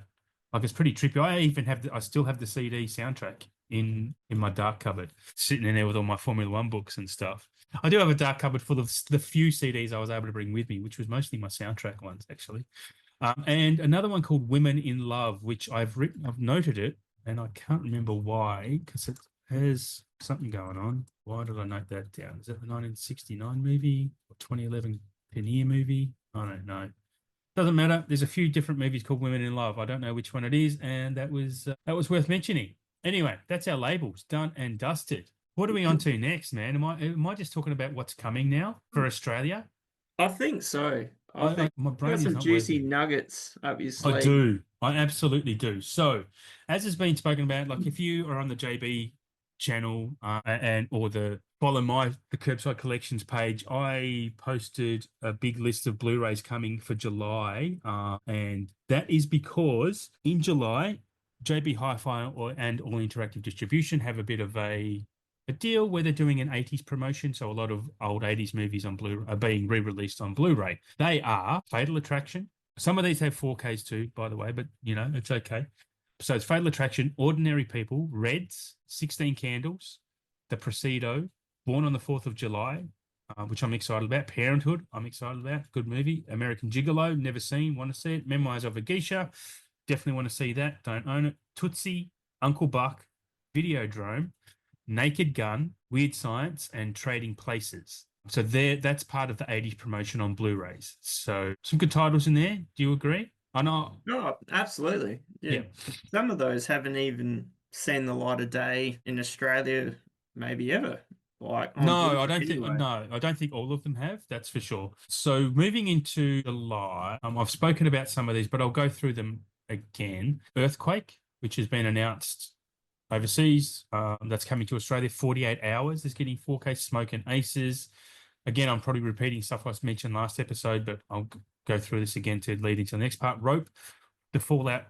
Like it's pretty trippy. I still have the CD soundtrack in my dark cupboard, sitting in there with all my Formula One books and stuff. I do have a dark cupboard full of the few CDs I was able to bring with me, which was mostly my soundtrack ones, actually. And another one called Women in Love, which I've noted it, and I can't remember why, because it has something going on. Why did I note that down? Is that the 1969 movie or 2011 Kinnear movie? I don't know. Doesn't matter. There's a few different movies called Women in Love. I don't know which one it is, and that was worth mentioning. Anyway, that's our labels done and dusted. What are we on to next, man? Am I just talking about what's coming now for Australia? I think so. I think My you got brain is some not juicy working. nuggets up your I sleeve. do. I absolutely do. So, as has been spoken about, like if you are on the JB channel and or the follow the Kerbside Collections page, I posted a big list of Blu-rays coming for July, and that is because in July, JB Hi-Fi and All Interactive Distribution have a bit of a deal where they're doing an 80s promotion. So a lot of old 80s movies on Blu are being re-released on Blu-ray. They are Fatal Attraction. Some of these have 4Ks too, by the way, but it's okay. So it's Fatal Attraction, Ordinary People, Reds, 16 Candles, The Presido, Born on the 4th of July, which I'm excited about. Parenthood, I'm excited about. Good movie. American Gigolo, never seen, want to see it. Memoirs of a Geisha, definitely want to see that. Don't own it. Tootsie, Uncle Buck, Videodrome, Naked Gun, Weird Science, and Trading Places. So that's part of the 80s promotion on Blu-rays. So some good titles in there. Do you agree? I know. Oh, absolutely. Yeah. Yeah. Some of those haven't even seen the light of day in Australia, maybe ever. Like on No, I Blu-ray don't think anyway. no, I don't think all of them have, that's for sure. So moving into July, I've spoken about some of these, but I'll go through them again. Earthquake, which has been announced overseas, that's coming to Australia. 48 Hours is getting 4K. Smoke and Aces. Again, I'm probably repeating stuff I mentioned last episode, but I'll go through this again to lead into the next part. Rope, the Fallout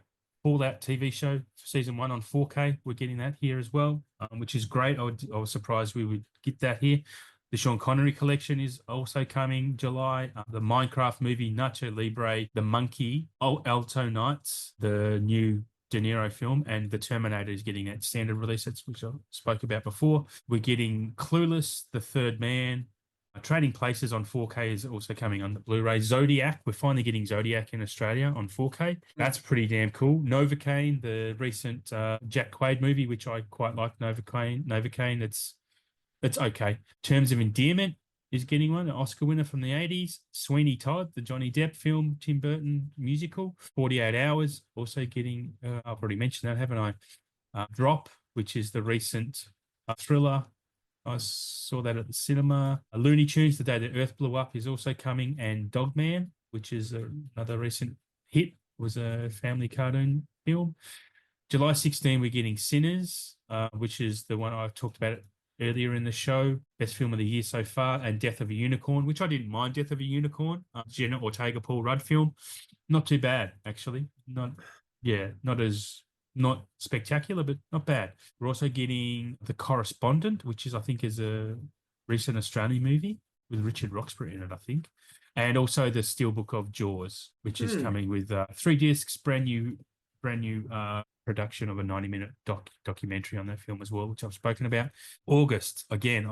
TV show for season 1 on 4K. We're getting that here as well, which is great. I was surprised we would get that here. The Sean Connery collection is also coming July. The Minecraft movie Nacho Libre, The Monkey, Alto Nights, the new De Niro film, and The Terminator is getting that standard release, which I spoke about before. We're getting Clueless, The Third Man. Trading Places on 4K is also coming on the Blu-ray. Zodiac, we're finally getting Zodiac in Australia on 4K. That's pretty damn cool. Novocaine, the recent Jack Quaid movie, which I quite like. Novocaine, it's okay. Terms of Endearment is getting one, an Oscar winner from the 80s. Sweeney Todd, the Johnny Depp film, Tim Burton musical. 48 Hours, also getting, I've already mentioned that, haven't I? Drop, which is the recent thriller. I saw that at the cinema. Looney Tunes, The Day the Earth Blew Up is also coming. And Dogman, which is another recent hit, was a family cartoon film. July 16, we're getting Sinners, which is the one I talked about earlier in the show. Best film of the year so far. And Death of a Unicorn, which I didn't mind. Death of a Unicorn, Jenna Ortega, Paul Rudd film. Not too bad, actually. Not spectacular, but not bad. We're also getting The Correspondent, which I think is a recent Australian movie with Richard Roxburgh in it, I think. And also the Steelbook of Jaws, which is coming with 3 discs, brand new production of a 90-minute documentary on that film as well, which I've spoken about. August, again,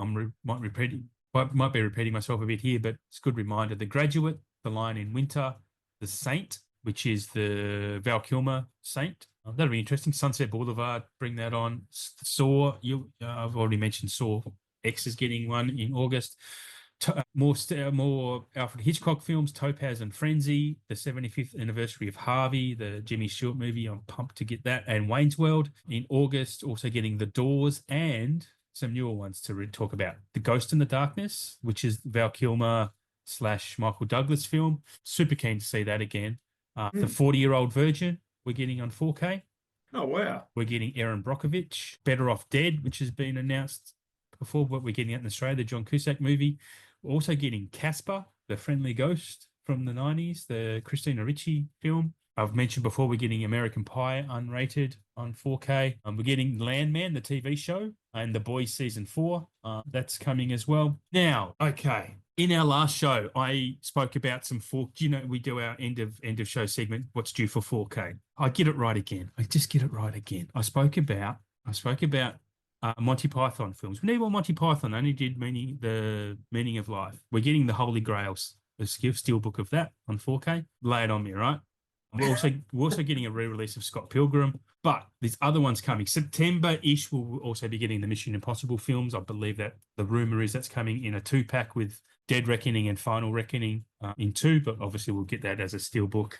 might be repeating myself a bit here, but it's a good reminder. The Graduate, The Lion in Winter, The Saint, which is the Val Kilmer Saint. That'll be interesting. Sunset Boulevard, bring that on. Saw, I've already mentioned Saw X is getting one in August. More Alfred Hitchcock films, Topaz and Frenzy, the 75th anniversary of Harvey, the Jimmy Stewart movie. I'm pumped to get that. And Wayne's World in August, also getting The Doors and some newer ones to talk about. The Ghost in the Darkness, which is Val Kilmer / Michael Douglas film. Super keen to see that again. The Mm. 40-Year-Old Virgin, we're getting on 4K. Oh wow. We're getting Aaron Brockovich, Better Off Dead, which has been announced before, but we're getting out in Australia, the John Cusack movie. We're also getting Casper, the Friendly Ghost from the 90s, the Christina Ricci film. I've mentioned before we're getting American Pie unrated on 4K. We're getting Landman, the TV show, and The Boys season 4. That's coming as well. Now, okay. In our last show, I spoke about some we do our end of show segment, what's due for 4K. I get it right again. I just get it right again. I spoke about Monty Python films. We need more Monty Python. I only did the Meaning of Life. We're getting the Holy Grails, a steelbook of that on 4K. Lay it on me, right? We're also getting a re-release of Scott Pilgrim, but there's other ones coming. September-ish, we'll also be getting the Mission Impossible films. I believe that the rumor is that's coming in a 2-pack with Dead Reckoning and Final Reckoning in 2, but obviously we'll get that as a steelbook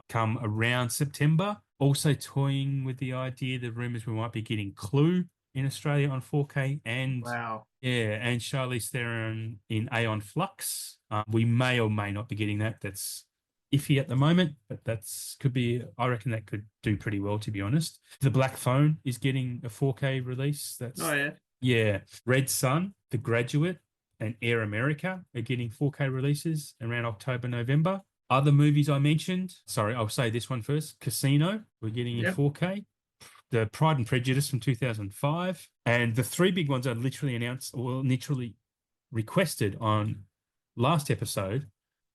come around September. Also toying with the idea, the rumors we might be getting Clue in Australia on 4K and Wow. and Charlize Theron in Aeon Flux. We may or may not be getting that. That's iffy at the moment, but I reckon that could do pretty well, to be honest. The Black Phone is getting a 4K release. Oh yeah. Yeah. Red Sun, The Graduate, and Air America are getting 4K releases around October, November. Other movies I mentioned, sorry, I'll say this one first. Casino, we're getting in 4K. The Pride and Prejudice from 2005. And the 3 big ones I literally announced or literally requested on last episode,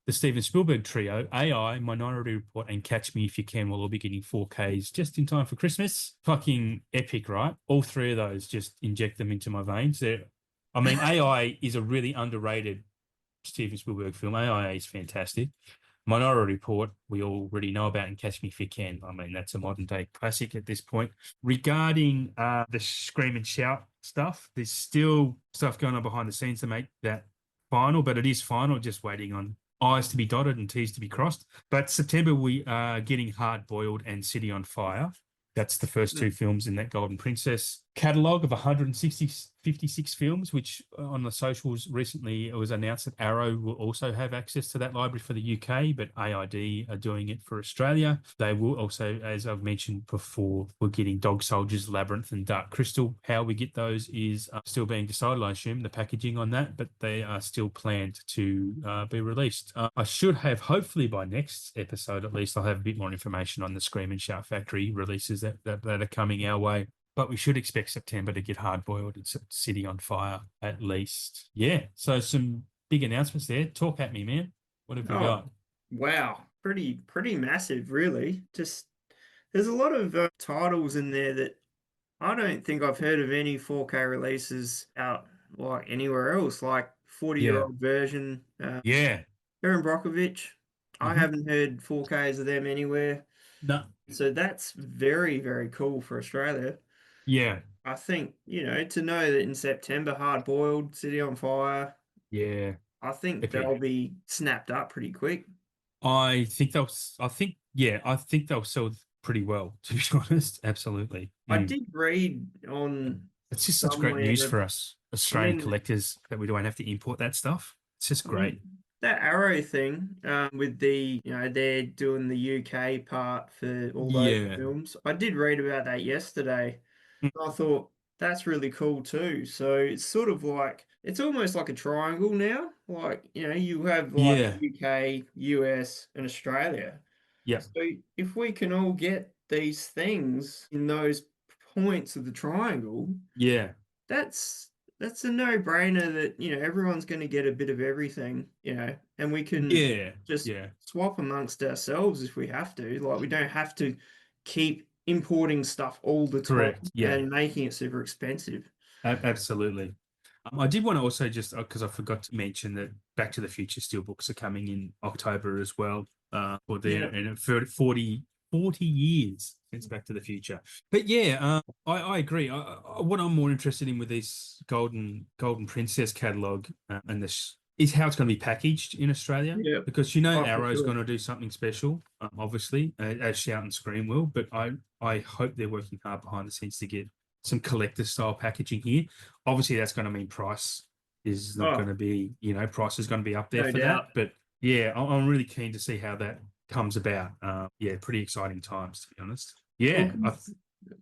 the Steven Spielberg trio, AI, Minority Report, and Catch Me If You Can, will all be getting 4Ks just in time for Christmas. Fucking epic, right? All 3 of those, just inject them into my veins. AI is a really underrated Steven Spielberg film. AI is fantastic. Minority Report, we already know about, and Catch Me If You Can. I mean, that's a modern day classic at this point. Regarding the Scream and Shout stuff, there's still stuff going on behind the scenes to make that final, but it is final, just waiting on I's to be dotted and T's to be crossed. But September, we are getting Hard Boiled and City on Fire. That's the first 2 films in that Golden Princess catalogue of 56 films, which on the socials recently it was announced that Arrow will also have access to that library for the UK, but AID are doing it for Australia. They will also, as I've mentioned before, we're getting Dog Soldiers, Labyrinth, and Dark Crystal. How we get those is still being decided, I assume, the packaging on that, but they are still planned to be released. I should have, hopefully by next episode at least, I'll have a bit more information on the Scream and Shout Factory releases that are coming our way. But we should expect September to get Hard Boiled and City on Fire at least. Yeah, so some big announcements there. Talk at me, man. What have we got? Wow, pretty massive, really. Just there's a lot of titles in there that I don't think I've heard of any 4K releases out like anywhere else, like 40-Year-Old Version. Yeah. Aaron Brockovich, I haven't heard 4Ks of them anywhere. No. So that's very, very cool for Australia. Yeah. I think, to know that in September, Hard Boiled, City on Fire, Yeah. I think Epic. they'll be snapped up pretty quick. I think they'll sell pretty well, to be honest. Absolutely. I did read on It's just such great somewhere news that, for us Australian mean- collectors that we don't have to import that stuff. It's just great. That Arrow thing, with the, they're doing the UK part for all those films. I did read about that yesterday. I thought that's really cool too. So it's sort of like, it's almost like a triangle now. Like, you have like UK, US, and Australia. Yeah. So if we can all get these things in those points of the triangle, Yeah. that's a no-brainer that, everyone's going to get a bit of everything, and we can just swap amongst ourselves if we have to. Like, we don't have to keep importing stuff all the time and making it super expensive. Absolutely. I did want to also just, because I forgot to mention that Back to the Future steelbooks are coming in October as well. And 40 years since Back to the Future. But yeah, I agree. What I'm more interested in with this Golden Princess catalog and this is how it's going to be packaged in Australia. Yeah. Because Arrow's going to do something special, obviously, as Shout and Scream will. But I hope they're working hard behind the scenes to get some collector style packaging here. Obviously, that's going to mean price is not going Oh, to be, price is going to be up there no for doubt. that. But yeah, I'm really keen to see how that comes about. Yeah, pretty exciting times, to be honest. Well, Yeah,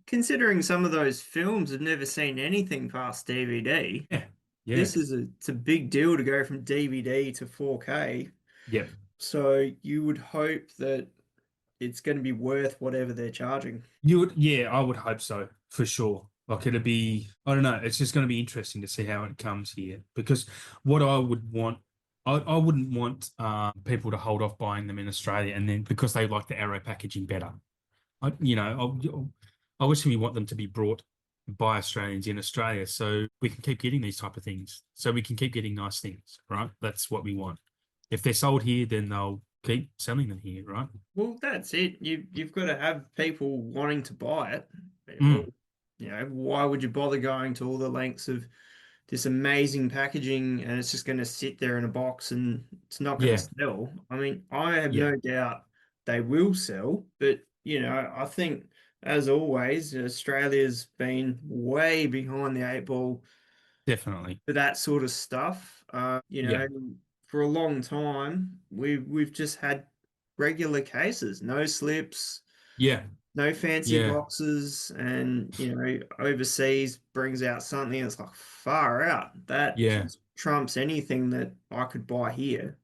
considering some of those films have never seen anything past DVD, yeah, yeah, this is it's a big deal to go from DVD to 4K. yeah. So you would hope that it's going to be worth whatever they're charging. Yeah, I would hope so for sure. Like it'd be, I don't know, it's just going to be interesting to see how it comes here because what I would want, I wouldn't want people to hold off buying them in Australia and then because they like the Arrow packaging better. Obviously we want them to be brought by Australians in Australia so we can keep getting these type of things. So we can keep getting nice things, right? That's what we want. If they're sold here, then they'll keep selling them here, right? Well, that's it. You've got to have people wanting to buy it. Mm, Why would you bother going to all the lengths of this amazing packaging and it's just going to sit there in a box and it's not going to yeah, sell? I mean, I have yeah, no doubt they will sell, but I think as always, Australia's been way behind the eight ball definitely. for that sort of stuff. Yeah, For a long time, we've just had regular cases, no slips, yeah, no fancy yeah, boxes, and overseas brings out something that's like far out. That yeah. just trumps anything that I could buy here.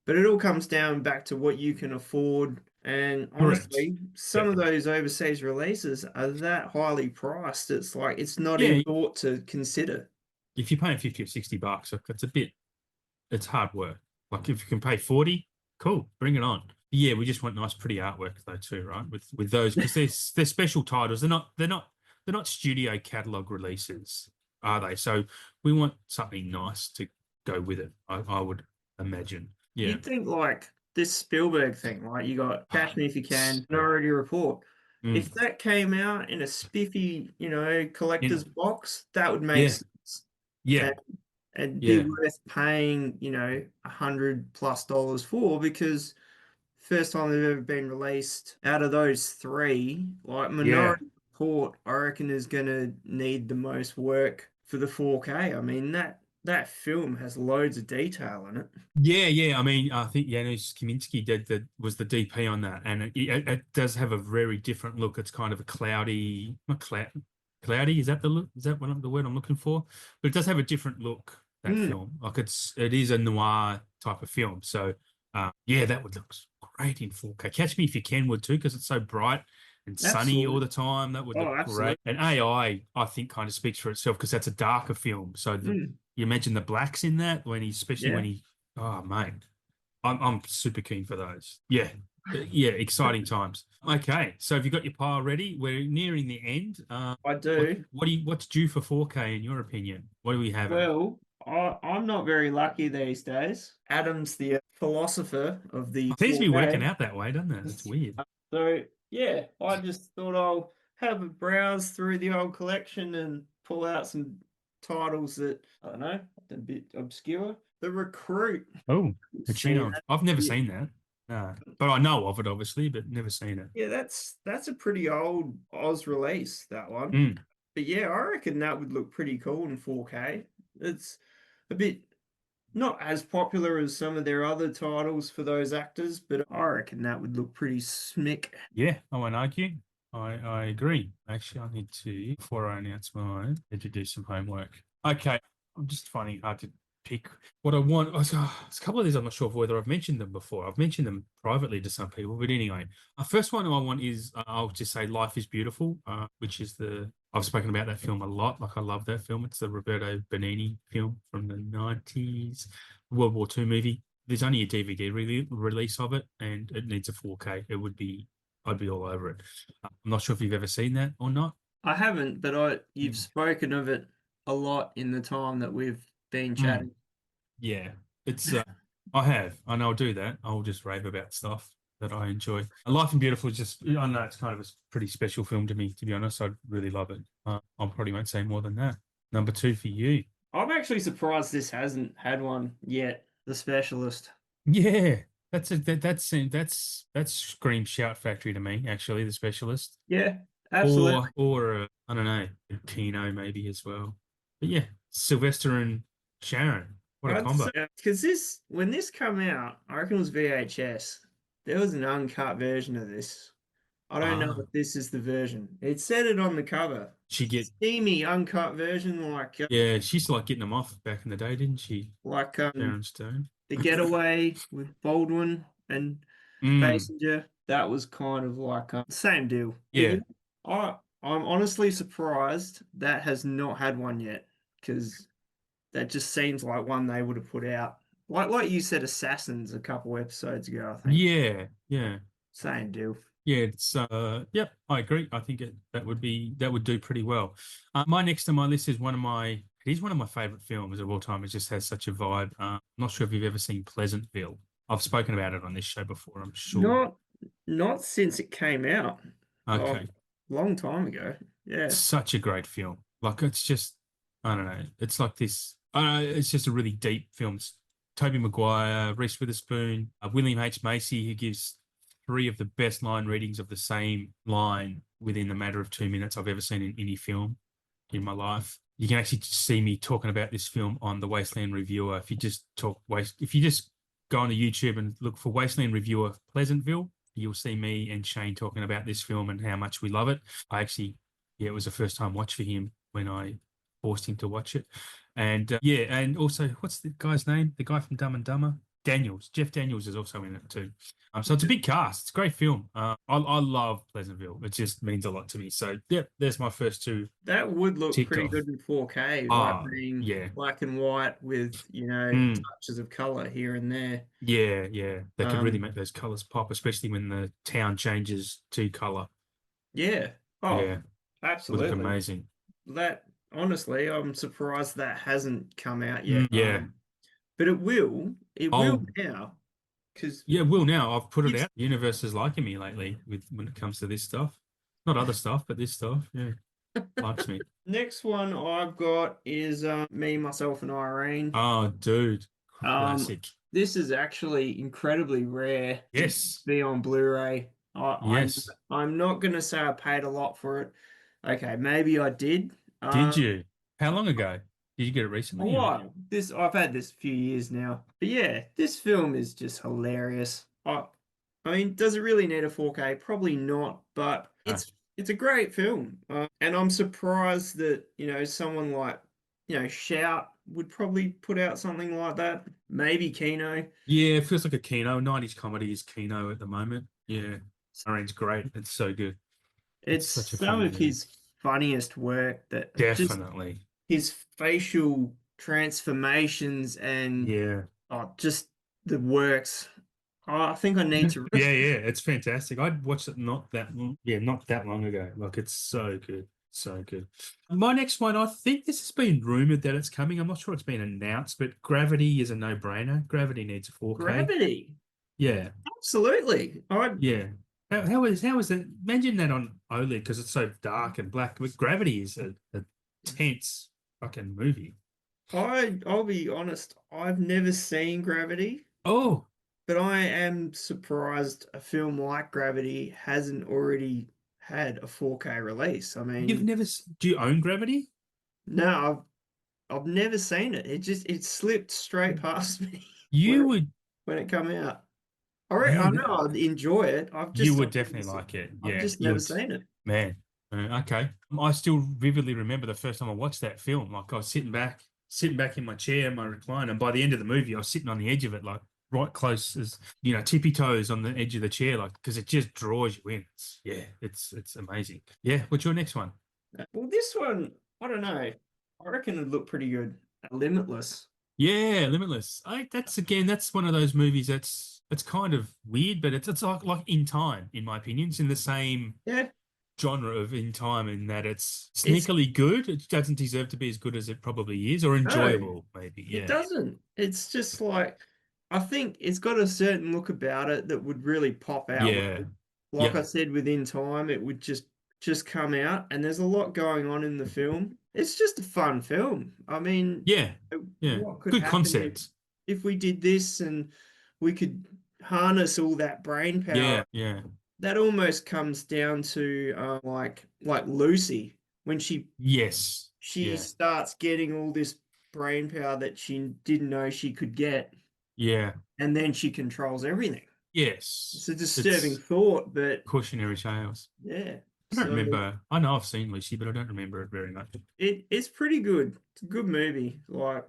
But it all comes down back to what you can afford. And Correct. honestly, some Yep. of those overseas releases are that highly priced. It's like it's not even Yeah, thought to consider. if you're paying 50 or $60, look, it's hard work. Like if you can pay 40, cool, bring it on. Yeah, we just want nice, pretty artwork though too, right? With those because they're special titles. They're not studio catalog releases, are they? So we want something nice to go with it. I would imagine. Yeah. You'd think like this Spielberg thing, right? You got Catch Me If You Can, So, Minority Report. mm, If that came out in a spiffy, in, collector's box, that would make yeah, sense. yeah, And be yeah, worth paying, $100+ for because first time they've ever been released out of those three, like yeah. Minority Report, I reckon is gonna need the most work for the 4K. I mean that film has loads of detail in it. Yeah, yeah. I mean, I think Janusz Kaminski was the DP on that, and it does have a very different look. It's kind of a cloudy, not cloudy. Is that the look? Is that the word I'm looking for? But it does have a different look. That Hmm, film, like it is a noir type of film. So, yeah, that would look great in 4K. Catch Me If You Can would too, because it's so bright and sunny all absolutely. the time. That would Oh, look absolutely. great. And I think, kind of speaks for itself because that's a darker film. So Hmm, you imagine the blacks in that especially when yeah. he. Oh, mate, I'm super keen for those. Yeah, yeah, exciting times. Okay, so have you got your pile ready? We're nearing the end. I do. What's due for 4K in your opinion? What are we having? Well, I'm not very lucky these days. Adam's the philosopher of the It seems to be working 4K. out that way, doesn't it? It's weird. So, yeah, I just thought I'll have a browse through the old collection and pull out some titles that, I don't know, a bit obscure. The Recruit. Oh, Seen Pacino. that? I've never Yeah, seen that. No, but I know of it obviously, but never seen it. yeah, that's a pretty old Oz release, that one. Mm, But yeah, I reckon that would look pretty cool in 4K. It's a bit not as popular as some of their other titles for those actors, but I reckon that would look pretty smick. yeah, I won't argue. I agree. Actually, I need to before I announce mine, need to do some homework. Okay, I'm just finding it hard to pick what I want. There's a couple of these I'm not sure whether I've mentioned them before. I've mentioned them privately to some people, but anyway, first one I want is I'll just say Life is Beautiful, which is I've spoken about that film a lot. Like I love that film. It's the Roberto Benigni film from the 90s, World War II movie. There's only a DVD release of it, and it needs a 4K. I'd be all over it. I'm not sure if you've ever seen that or not. I haven't, but you've Mm. spoken of it a lot in the time that we've been Mm. chatting. Yeah, it's I have, and I'll do that. I'll just rave about stuff that I enjoy. Life and Beautiful is just, I know it's kind of a pretty special film to me, to be honest. I really love it. I probably won't say more than that. Number two for you. I'm actually surprised this hasn't had one yet. The Specialist. Yeah, that's Scream Shout Factory to me. Actually, The Specialist, Yeah, absolutely. or I don't know, Kino maybe as well. But yeah, Sylvester and Sharon. What a I'd combo. say, because when this come out, I reckon it was VHS. There was an uncut version of this. I don't know Ah, if this is the version. It said it on the cover. she get Steamy uncut version, yeah, she used to like getting them off back in the day, didn't she? like Sharon Stone. The Getaway with Baldwin and Mm, Basinger. That was kind of like same deal. But yeah. I'm honestly surprised that has not had one yet, because that just seems like one they would have put out. Like you said, Assassins a couple episodes ago, I think. Yeah, yeah. Same deal. Yeah, it's yep, I agree. I think that would do pretty well. My next on my list is it is one of my favorite films of all time. It just has such a vibe. I'm not sure if you've ever seen Pleasantville. I've spoken about it on this show before, I'm sure. Not since it came out. Oh, Okay. long time ago. Yeah. Such a great film. Like it's just I don't know. It's like this it's just a really deep film. It's Tobey Maguire, Reese Witherspoon, William H. Macy, who gives three of the best line readings of the same line within the matter of 2 minutes I've ever seen in any film in my life. You can actually see me talking about this film on the Wasteland Reviewer. If you just go on the YouTube and look for Wasteland Reviewer Pleasantville, you'll see me and Shane talking about this film and how much we love it. Yeah, it was a first time watch for him when I forced him to watch it. And yeah, and also, what's the guy's name? The guy from Dumb and Dumber? Daniels. Jeff Daniels is also in it too. So it's a big cast. It's a great film. I love Pleasantville. It just means a lot to me. So yeah, there's my first two That would look ticked pretty off. good in 4K, like Ah, being yeah. black and white with, Mm, touches of color here and there. yeah, yeah. They could really Um, make those colors pop, especially when the town changes to color. yeah. Oh, Yeah, would look absolutely. amazing. That Honestly, I'm surprised that hasn't come out yet. Yeah. But it will. It will I'll now, because Yeah, well, now I've put it it's out. The universe is liking me lately with when it comes to this stuff. Not other stuff, but this stuff. Yeah, likes me. next one I've got is Me, Myself, and Irene. Oh, dude, Um, classic. this is actually incredibly rare to Yes, be on Blu-ray. yes. I'm not gonna say I paid a lot for it. Okay, maybe I did. Did you? How long ago? Did you get it A recently? Or? while. I've had this a few years now. But yeah, this film is just hilarious. I mean, does it really need a 4K? Probably not, but No. it's a great film. And I'm surprised that, someone like, Shout would probably put out something like that. Maybe Kino. Yeah, it feels like a Kino. 90s comedy is Kino at the moment. Yeah, Irene's great. It's so good. It's It's such a some funny of movie. his funniest work, that just Definitely. his facial transformations and Yeah. just the works. Oh, I think I need to. Yeah, yeah, it's fantastic. I watched it not that long ago. Like it's so good, so good. My next one, I think this has been rumored that it's coming. I'm not sure it's been announced, but Gravity is a no-brainer. Gravity needs a 4K. Gravity. Yeah, Absolutely. yeah. How is it? Imagine that on OLED because it's so dark and black. But Gravity is a tense fucking movie. I'll be honest, I've never seen Gravity, Oh, but I am surprised a film like Gravity hasn't already had a 4K release. I you've mean, never? Do you own Gravity? no, I've never seen it. It slipped straight past me You would, when it come out. I man. know I'd enjoy it. You would definitely like it. I've Yeah, just you never would. seen it. Man, okay. I still vividly remember the first time I watched that film. Like I was sitting back in my chair, my recliner, and by the end of the movie, I was sitting on the edge of it, like right close as tippy toes on the edge of the chair, like because it just draws you in. It's amazing. Yeah. What's your next one? Well, this one, I don't know. I reckon it'd look pretty good. Limitless. Yeah, Limitless. That's one of those movies it's kind of weird, but it's like In Time, in my opinion. It's in the same Yeah, genre of In Time in that it's it's sneakily good. It doesn't deserve to be as good as it probably is, or no, enjoyable, maybe. it Yeah. doesn't. It's just like, I think it's got a certain look about it that would really pop out. Yeah. Like Yep. I said, within time, it would just come out, and there's a lot going on in the film. It's just a fun film. I mean, Yeah. Yeah. what could Good happen if concept. we did this and we could harness all that brain power? Yeah. Yeah. That almost comes down to like Lucy, when she Yes. she Yeah. starts getting all this brain power that she didn't know she could get, Yeah. and then she controls everything. It's Yes. a disturbing thought, but Cautionary tales. yeah. I don't So remember. I know I've seen Lucy, but I don't remember it very much. it's pretty good. It's a good movie. Like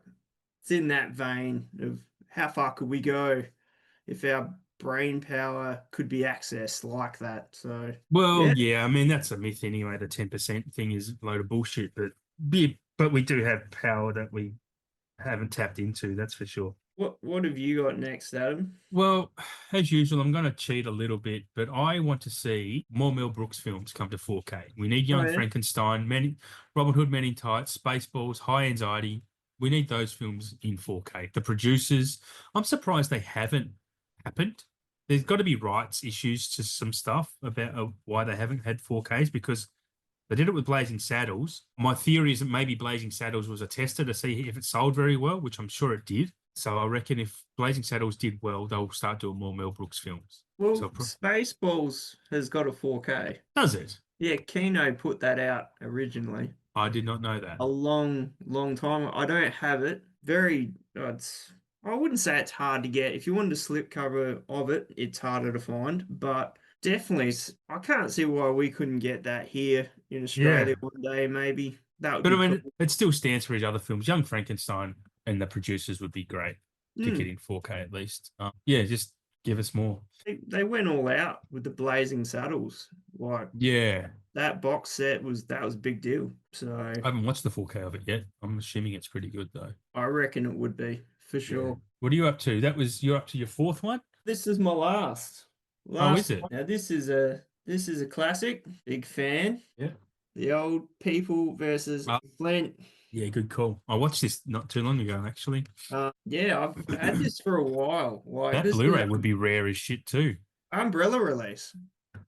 it's in that vein of how far could we go if our brain power could be accessed like that. So Well, yeah. yeah, I mean that's a myth anyway. The 10% thing is a load of bullshit, but we do have power that we haven't tapped into, that's for sure. What have you got next, Adam? Well, as usual, I'm going to cheat a little bit, but I want to see more Mel Brooks films come to 4K. We need Oh Young yeah. Frankenstein, Robin Hood Men in Tights, Spaceballs, High Anxiety. We need those films in 4K. The producers, I'm surprised they haven't happened. There's got to be rights issues to some stuff about why they haven't had 4Ks because they did it with Blazing Saddles. My theory is that maybe Blazing Saddles was a tester to see if it sold very well, which I'm sure it did. So I reckon if Blazing Saddles did well, they'll start doing more Mel Brooks films. Well, So Spaceballs has got a 4K. does it? Yeah, Kino put that out originally I did not know that. a long time. I don't have it. Very, I wouldn't say it's hard to get. If you wanted a slipcover of it, it's harder to find. But definitely, I can't see why we couldn't get that here in Yeah. Australia one day. Maybe that would But I be cool. mean, it still stands for his other films. Young Frankenstein and the producers would be great to get in 4K at least. Yeah, just give us more. They went all out with the Blazing Saddles. Like Yeah. that box set that was a big deal. So I haven't watched the 4K of it yet. I'm assuming it's pretty good though. I reckon it would be for Yeah. sure. What are you up to? You're up to your fourth one? This is my last. Oh, is it? Now this is a classic. Big fan. Yeah. The Old People versus Flint. Yeah, good call. I watched this not too long ago, actually. Yeah, I've had this for a while. Like That this is Blu-ray an would be rare as shit too. Umbrella release.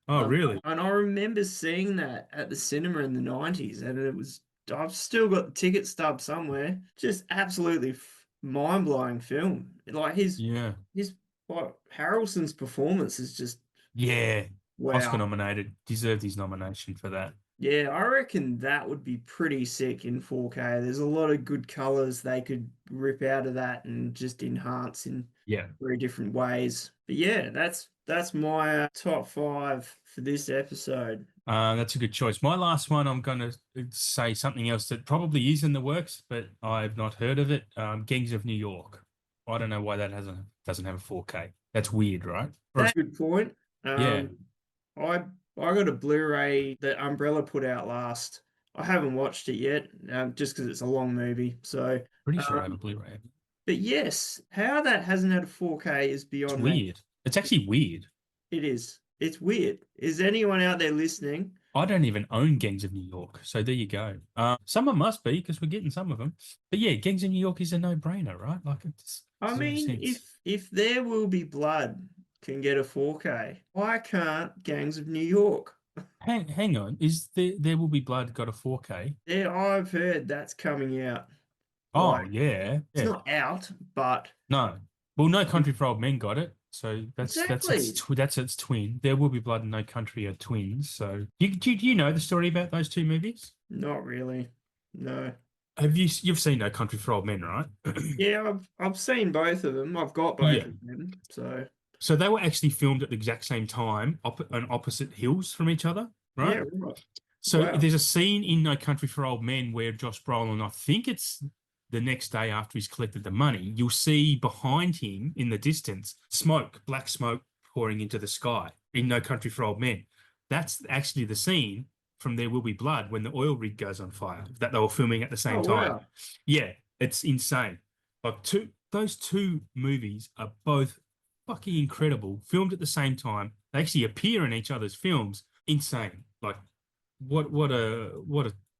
Oh, really? And I remember seeing that at the cinema in the 90s, and it was I've still got the ticket stub somewhere. Just absolutely mind-blowing film. Like Yeah. his like Harrelson's performance is just Yeah. Oscar wow. nominated. Deserved his nomination for that. Yeah, I reckon that would be pretty sick in 4K. There's a lot of good colors they could rip out of that and just enhance in Yeah. very different ways. But yeah, that's my top 5 for this episode. That's a good choice. My last one, I'm going to say something else that probably is in the works, but I've not heard of it. Gangs of New York. I don't know why that doesn't have a 4K. That's weird, right? That's a good point. Yeah. I got a Blu-ray that Umbrella put out last. I haven't watched it yet, just because it's a long movie. So Pretty sure I have a Blu-ray. but yes, how that hasn't had a 4K is It's beyond me. weird. It's actually weird. It is. It's weird. Is anyone out there listening? I don't even own Gangs of New York, so there you go. Someone must be because we're getting some of them. But yeah, Gangs of New York is a no-brainer, right? Like it's. I mean, if There Will Be Blood can get a 4K, why can't Gangs of New York? Hang on, is There Will Be Blood got a 4K? Yeah, I've heard that's coming out. Oh Like, yeah, it's not out, but no. Well, No Country for Old Men got it, so exactly. that's its twin. There Will Be Blood and No Country are twins. So do you know the story about those two movies? Not really. No. You've seen No Country for Old Men, right? Yeah, I've seen both of them. I've got both Yeah. of them. So they were actually filmed at the exact same time on opposite hills from each other, right? Yeah, right. So Wow. there's a scene in No Country for Old Men where Josh Brolin, I think it's the next day after he's collected the money, you'll see behind him in the distance smoke, black smoke pouring into the sky in No Country for Old Men. That's actually the scene from There Will Be Blood when the oil rig goes on fire that they were filming at the same time. Wow. Yeah, it's insane. Like those two movies are both fucking incredible, filmed at the same time. They actually appear in each other's films. Insane. Like what a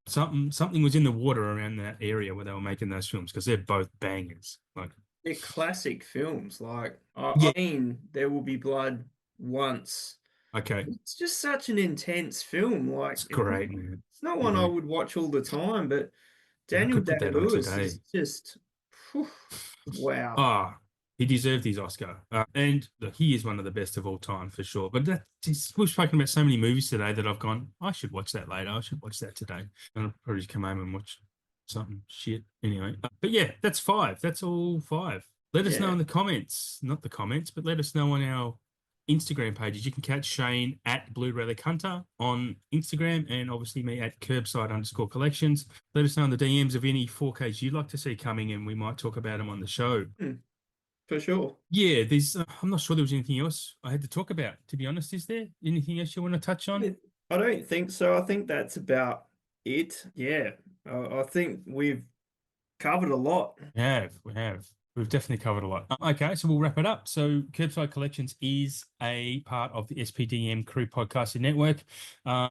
something was in the water around that area where they were making those films because they're both bangers. Like They're classic films. Like Yeah. I've seen There Will Be Blood once. Okay, It's just such an intense film. Like it's great, man. it's not one I Yeah. would watch all the time, but Yeah, I Daniel could put that on Day-Lewis today. is just whew, wow. He deserved his Oscar, and look, he is one of the best of all time for sure. But we've spoken about so many movies today that I've gone, I should watch that later. I should watch that today, and I'll probably just come home and watch something shit. Anyway, but yeah, that's 5. That's all 5. Let us know Yeah. in the comments, not the comments, but let us know on our Instagram pages. You can catch Shane at Blue Relic Hunter on Instagram, and obviously me at KerbSide_collections. Let us know in the DMs of any 4Ks you'd like to see coming, and we might talk about them on the show. For sure. Yeah, there's. I'm not sure there was anything else I had to talk about. To be honest, is there anything else you want to touch on? I don't think so. I think that's about it. Yeah. I think we've covered a lot. We have. We've definitely covered a lot. Okay, so we'll wrap it up. So KerbSide Collections is a part of the SPDM Crew Podcasting Network.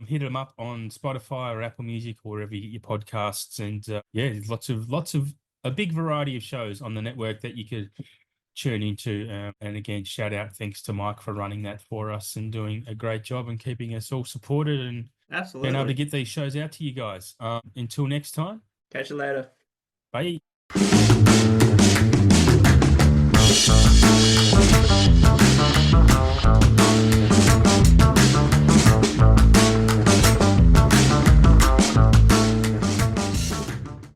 Hit them up on Spotify or Apple Music or wherever you get your podcasts. And yeah, there's lots of a big variety of shows on the network that you could tune into. And again, shout out, thanks to Mike for running that for us and doing a great job and keeping us all supported and Absolutely. being able to get these shows out to you guys. Until next time, Catch you later. bye.